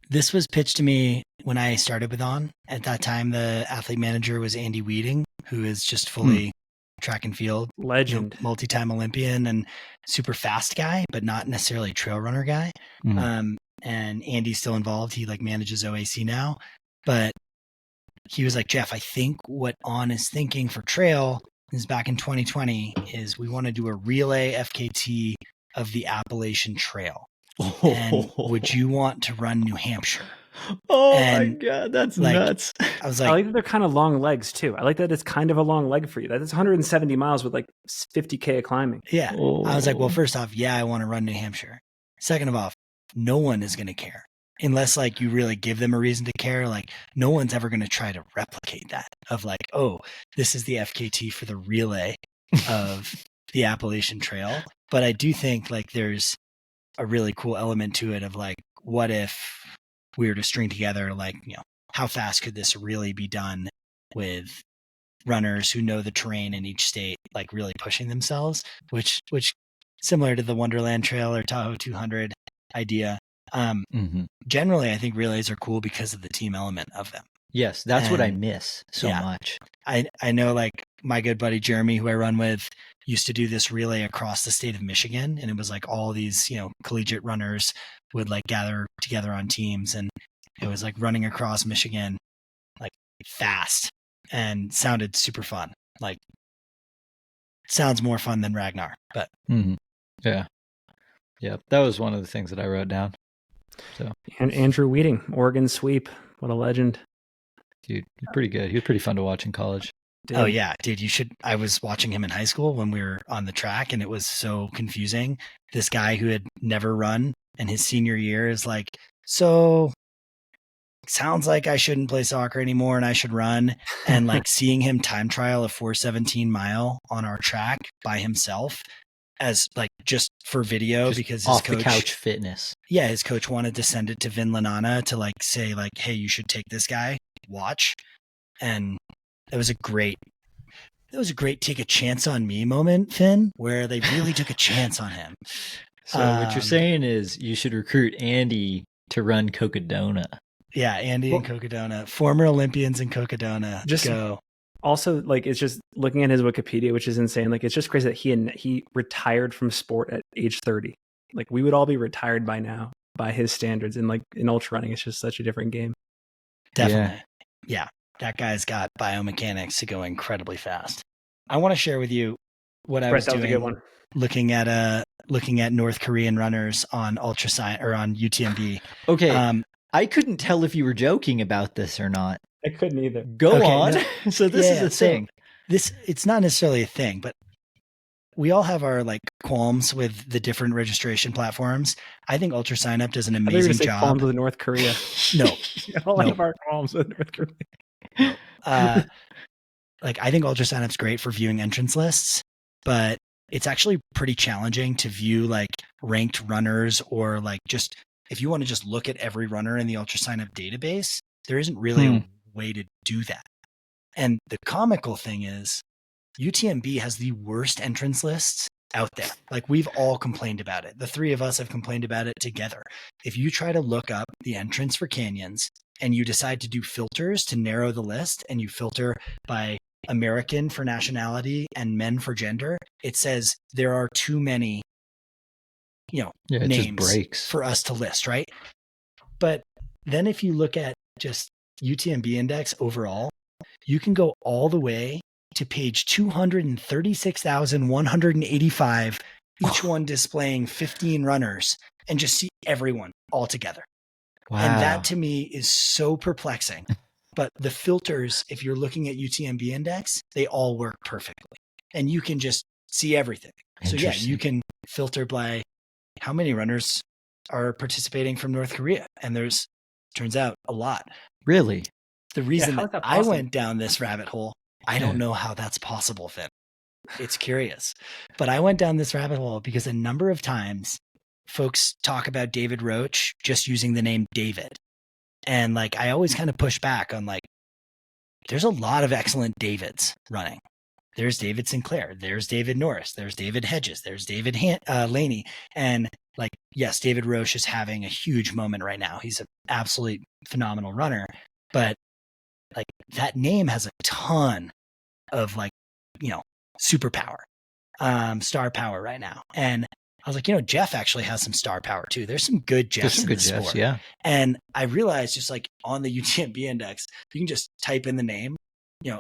This was pitched to me when I started with On. At that time, the athlete manager was Andy Weeding, who is just fully track and field legend, multi-time Olympian and super fast guy, but not necessarily a trail runner guy. And Andy's still involved. He like manages OAC now, but he was like, Jeff, I think what On is thinking for trail is back in 2020 is we want to do a relay FKT of the Appalachian Trail. And would you want to run New Hampshire? Oh my God, that's nuts. I was I like, like that they're kind of long legs too. I like that it's kind of a long leg for you. That's 170 miles with like 50K of climbing. yeah. Oh. I was like, well, first off, yeah, I want to run New Hampshire. Second of all, no one is going to care unless like you really give them a reason to care. Like no one's ever going to try to replicate that of like, oh, this is the FKT for the relay of the Appalachian Trail. But I do think like there's a really cool element to it of like, what if we were to string together, like, you know, how fast could this really be done with runners who know the terrain in each state, like really pushing themselves, which similar to the Wonderland Trail or Tahoe 200 idea. Generally, I think relays are cool because of the team element of them. Yes, that's what I miss so much. I know like my good buddy Jeremy, who I run with, used to do this relay across the state of Michigan. And it was like all these, you know, collegiate runners would like gather together on teams. And it was like running across Michigan, like fast, and sounded super fun. Like sounds more fun than Ragnar, but yeah. That was one of the things that I wrote down. So, and Andrew Wheating, Oregon sweep. What a legend. Dude, he's pretty good. He was pretty fun to watch in college. Dude. Oh yeah, dude, you should. I was watching him in high school when we were on the track, and it was so confusing. This guy who had never run, and his senior year is like, so sounds like I shouldn't play soccer anymore and I should run. And like seeing him time trial a 4:17 mile on our track by himself as like just for video, just because his off coach, the couch fitness. Yeah, his coach wanted to send it to Vin Lanana to like say like, hey, you should take this guy, watch. And it was a great take a chance on me moment, Finn, where they really took a chance on him. So what you're saying is you should recruit Andy to run Cocodona. Yeah, Andy and Cocodona, former Olympians in Cocodona. Just go. Also, like, it's just looking at his Wikipedia, which is insane. Like, it's just crazy that he retired from sport at age 30. Like, we would all be retired by now by his standards. And like in ultra running, it's just such a different game. Definitely. Yeah. That guy's got biomechanics to go incredibly fast. I want to share with you what I was doing. That was a good one. Looking at North Korean runners on ultrasign or on UTMB. Okay. I couldn't tell if you were joking about this or not. I couldn't either. Go on. No. So this is a thing. It's not necessarily a thing, but we all have our like qualms with the different registration platforms. I think Ultra Sign Up does an amazing job. Qualms with North Korea. No. All of our qualms with North Korea. Like I think Ultra Sign Up's great for viewing entrance lists, but it's actually pretty challenging to view like ranked runners or like just if you want to just look at every runner in the Ultra Sign Up database, there isn't really a way to do that. And the comical thing is UTMB has the worst entrance lists out there. Like we've all complained about it. The three of us have complained about it together. If you try to look up the entrance for canyons and you decide to do filters to narrow the list and you filter by American for nationality and men for gender, it says there are too many, names for us to list, right? But then if you look at just UTMB index overall, you can go all the way to page 236,185, each one displaying 15 runners, and just see everyone all together. Wow. And that to me is so perplexing. But the filters, if you're looking at UTMB index, they all work perfectly. And you can just see everything. So yeah, you can filter by how many runners are participating from North Korea. And there's, turns out, a lot. Really? The reason that I went down this rabbit hole, I don't know how that's possible, Finn. It's curious. But I went down this rabbit hole because a number of times folks talk about David Roach just using the name David. And like, I always kind of push back on like, there's a lot of excellent Davids running. There's David Sinclair. There's David Norris. There's David Hedges. There's David Laney. And like, yes, David Roach is having a huge moment right now. He's an absolute phenomenal runner. But like that name has a ton of like, superpower, star power right now. And I was like, Jeff actually has some star power too. There's some good Jeffs in the sport. Yeah. And I realized just like on the UTMB index, you can just type in the name,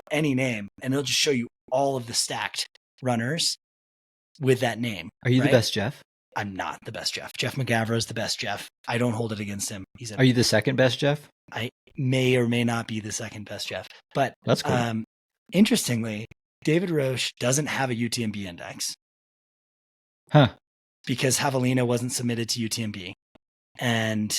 any name, and it'll just show you all of the stacked runners with that name. Are you the best Jeff? I'm not the best Jeff. Jeff McGavro is the best Jeff. I don't hold it against him. Are you the second best Jeff? I may or may not be the second best Jeff. But that's cool. Interestingly, David Roche doesn't have a UTMB index. Huh. Because Javelina wasn't submitted to UTMB. And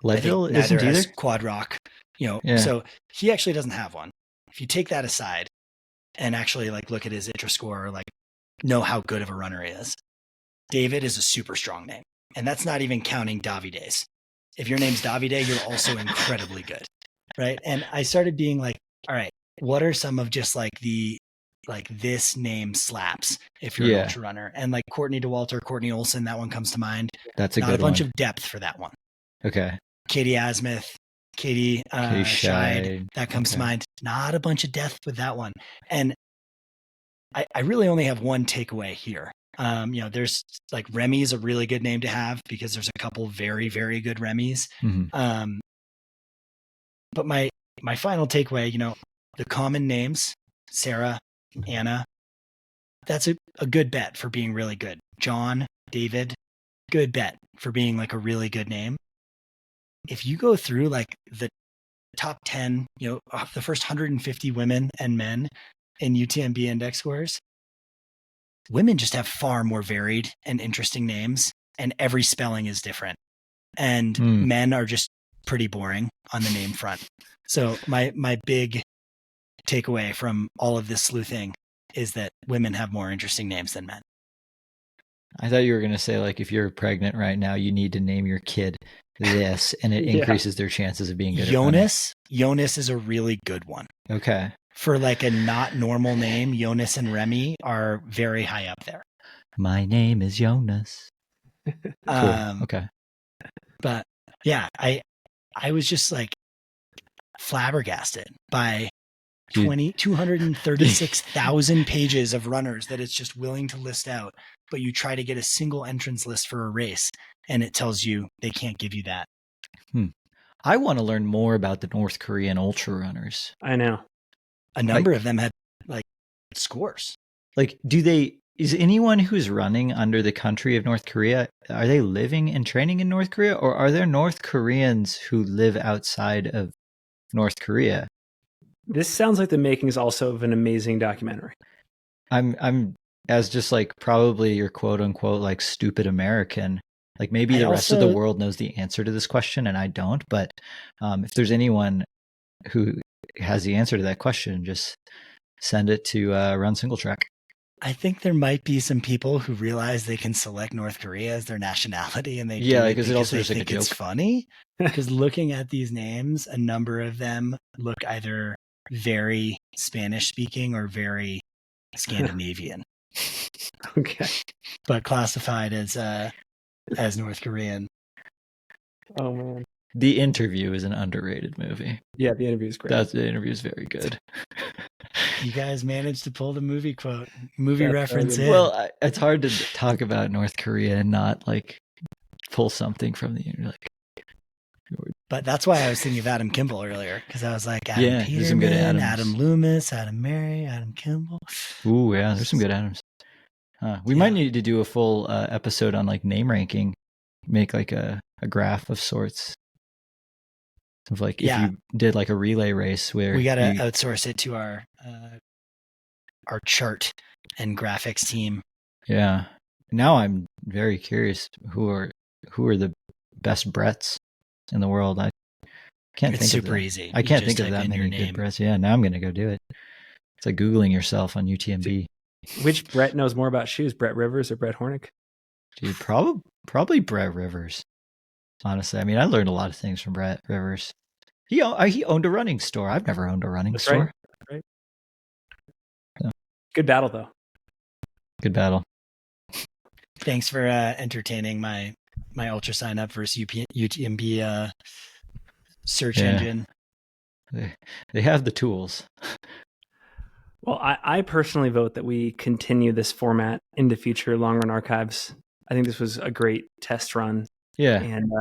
Leadville isn't either? Quad Rock. So he actually doesn't have one. If you take that aside and actually like look at his ITRA score or like know how good of a runner he is, David is a super strong name. And that's not even counting Davides. If your name's Davide, you're also incredibly good. Right. And I started being like, all right, what are some of just like this name slaps if you're an ultra runner? And like Courtney DeWalter, Courtney Olson, that one comes to mind. That's a good one. Not a bunch of depth for that one. Okay. Katie Asmuth, Katie Scheid, that comes to mind. Not a bunch of depth with that one. And I really only have one takeaway here. There's like Remy is a really good name to have because there's a couple very, very good Remys. Mm-hmm. But my final takeaway, the common names, Sarah, Anna, that's a good bet for being really good. John, David, good bet for being like a really good name. If you go through like the top 10, the first 150 women and men in UTMB index scores, women just have far more varied and interesting names, and every spelling is different. And men are just pretty boring on the name front. So my big takeaway from all of this sleuthing is that women have more interesting names than men. I thought you were going to say, like, if you're pregnant right now, you need to name your kid this, and it increases their chances of being good. Jonas is a really good one. Okay. For like a not normal name, Jonas and Remy are very high up there. My name is Jonas. Cool. Okay. But yeah, I was just like flabbergasted by 236,000 pages of runners that it's just willing to list out, but you try to get a single entrance list for a race and it tells you they can't give you that. I want to learn more about the North Korean ultra runners. I know. A number of them had like scores. Like, is anyone who's running under the country of North Korea, are they living and training in North Korea, or are there North Koreans who live outside of North Korea? This sounds like the makings also of an amazing documentary. I'm as just like probably your quote unquote like stupid American. Like maybe the rest of the world knows the answer to this question and I don't. But if there's anyone who has the answer to that question, just send it to Run Singletrack. I think there might be some people who realize they can select North Korea as their nationality, and they because it also they just like think a joke. It's funny because looking at these names, a number of them look either very Spanish speaking or very Scandinavian. Okay, but classified as North Korean. Oh man. The Interview is an underrated movie. Yeah, The Interview is great. The Interview is very good. You guys managed to pull the movie reference in. Well, it's hard to talk about North Korea and not like pull something from the like. But that's why I was thinking of Adam Kimball earlier, because I was like, Adam Peterman, Adam Loomis, Adam Murray, Adam Kimball. Ooh, yeah, there's some good Adams. We might need to do a full episode on like name ranking, make like a graph of sorts. Of like if you did like a relay race where we got to outsource it to our chart and graphics team. Yeah. Now I'm very curious who are the best Bretts in the world. I can't think of that. Easy. I can't think of that many good Bretts. Yeah, now I'm going to go do it. It's like Googling yourself on UTMB. Which Brett knows more about shoes, Brett Rivers or Brett Hornig? Dude, probably Brett Rivers. Honestly, I mean, I learned a lot of things from Brett Rivers. He owned a running store. I've never owned a running store. Right. So. Good battle, though. Good battle. Thanks for entertaining my ultra sign up versus UTMB search engine. They have the tools. Well, I personally vote that we continue this format into future long run archives. I think this was a great test run. Yeah. And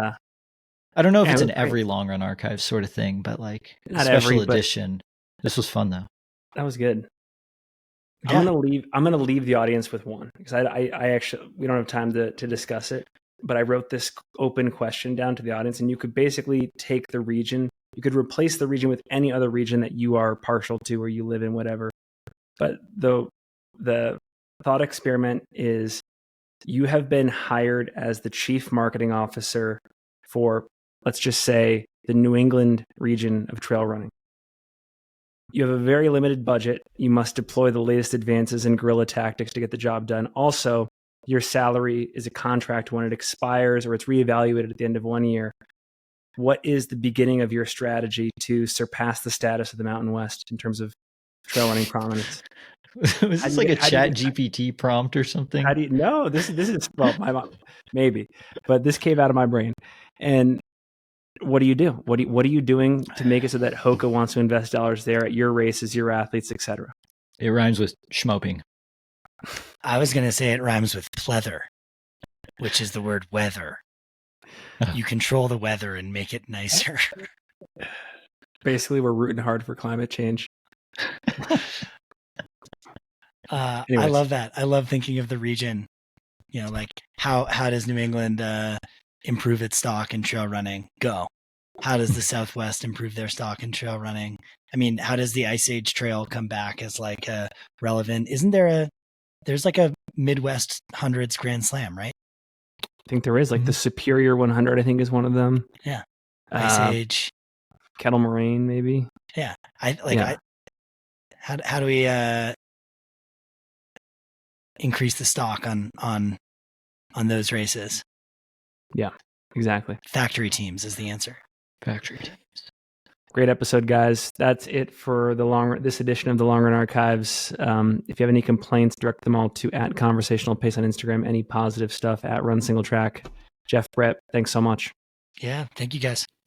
I don't know if it's an every long run archive sort of thing, but like a special edition. This was fun though. That was good. I'm gonna leave the audience with one, because I actually, we don't have time to discuss it, but I wrote this open question down to the audience, and you could basically take the region, you could replace the region with any other region that you are partial to or you live in, whatever. But the thought experiment is, you have been hired as the chief marketing officer for, let's just say, the New England region of trail running. You have a very limited budget. You must deploy the latest advances in guerrilla tactics to get the job done. Also, your salary is a contract when it expires or it's reevaluated at the end of 1 year. What is the beginning of your strategy to surpass the status of the Mountain West in terms of trail running prominence? Was this like a chat GPT prompt or something? How do you know? This is, well, my mom, maybe, but this came out of my brain. And what do you do? What are you doing to make it so that Hoka wants to invest dollars there at your races, your athletes, etc.? It rhymes with schmoping. I was going to say it rhymes with pleather, which is the word weather. You control the weather and make it nicer. Basically, we're rooting hard for climate change. I love that. I love thinking of the region. You know, like how does New England improve its stock in trail running? Go. How does the Southwest improve their stock in trail running? I mean, how does the Ice Age Trail come back as like a relevant? Isn't there there's like a Midwest hundreds Grand Slam, right? I think there is, like the Superior 100, I think, is one of them. Yeah. Ice Age. Kettle Moraine, maybe. Yeah. How do we increase the stock on those races? Yeah, exactly. Factory teams is the answer. Factory teams. Great episode, guys. That's it for this edition of the Long Run Archives. If you have any complaints, direct them all to @conversationalpace on Instagram. Any positive stuff @RunSingletrack. Jeff, Brett, thanks so much. Yeah, thank you guys.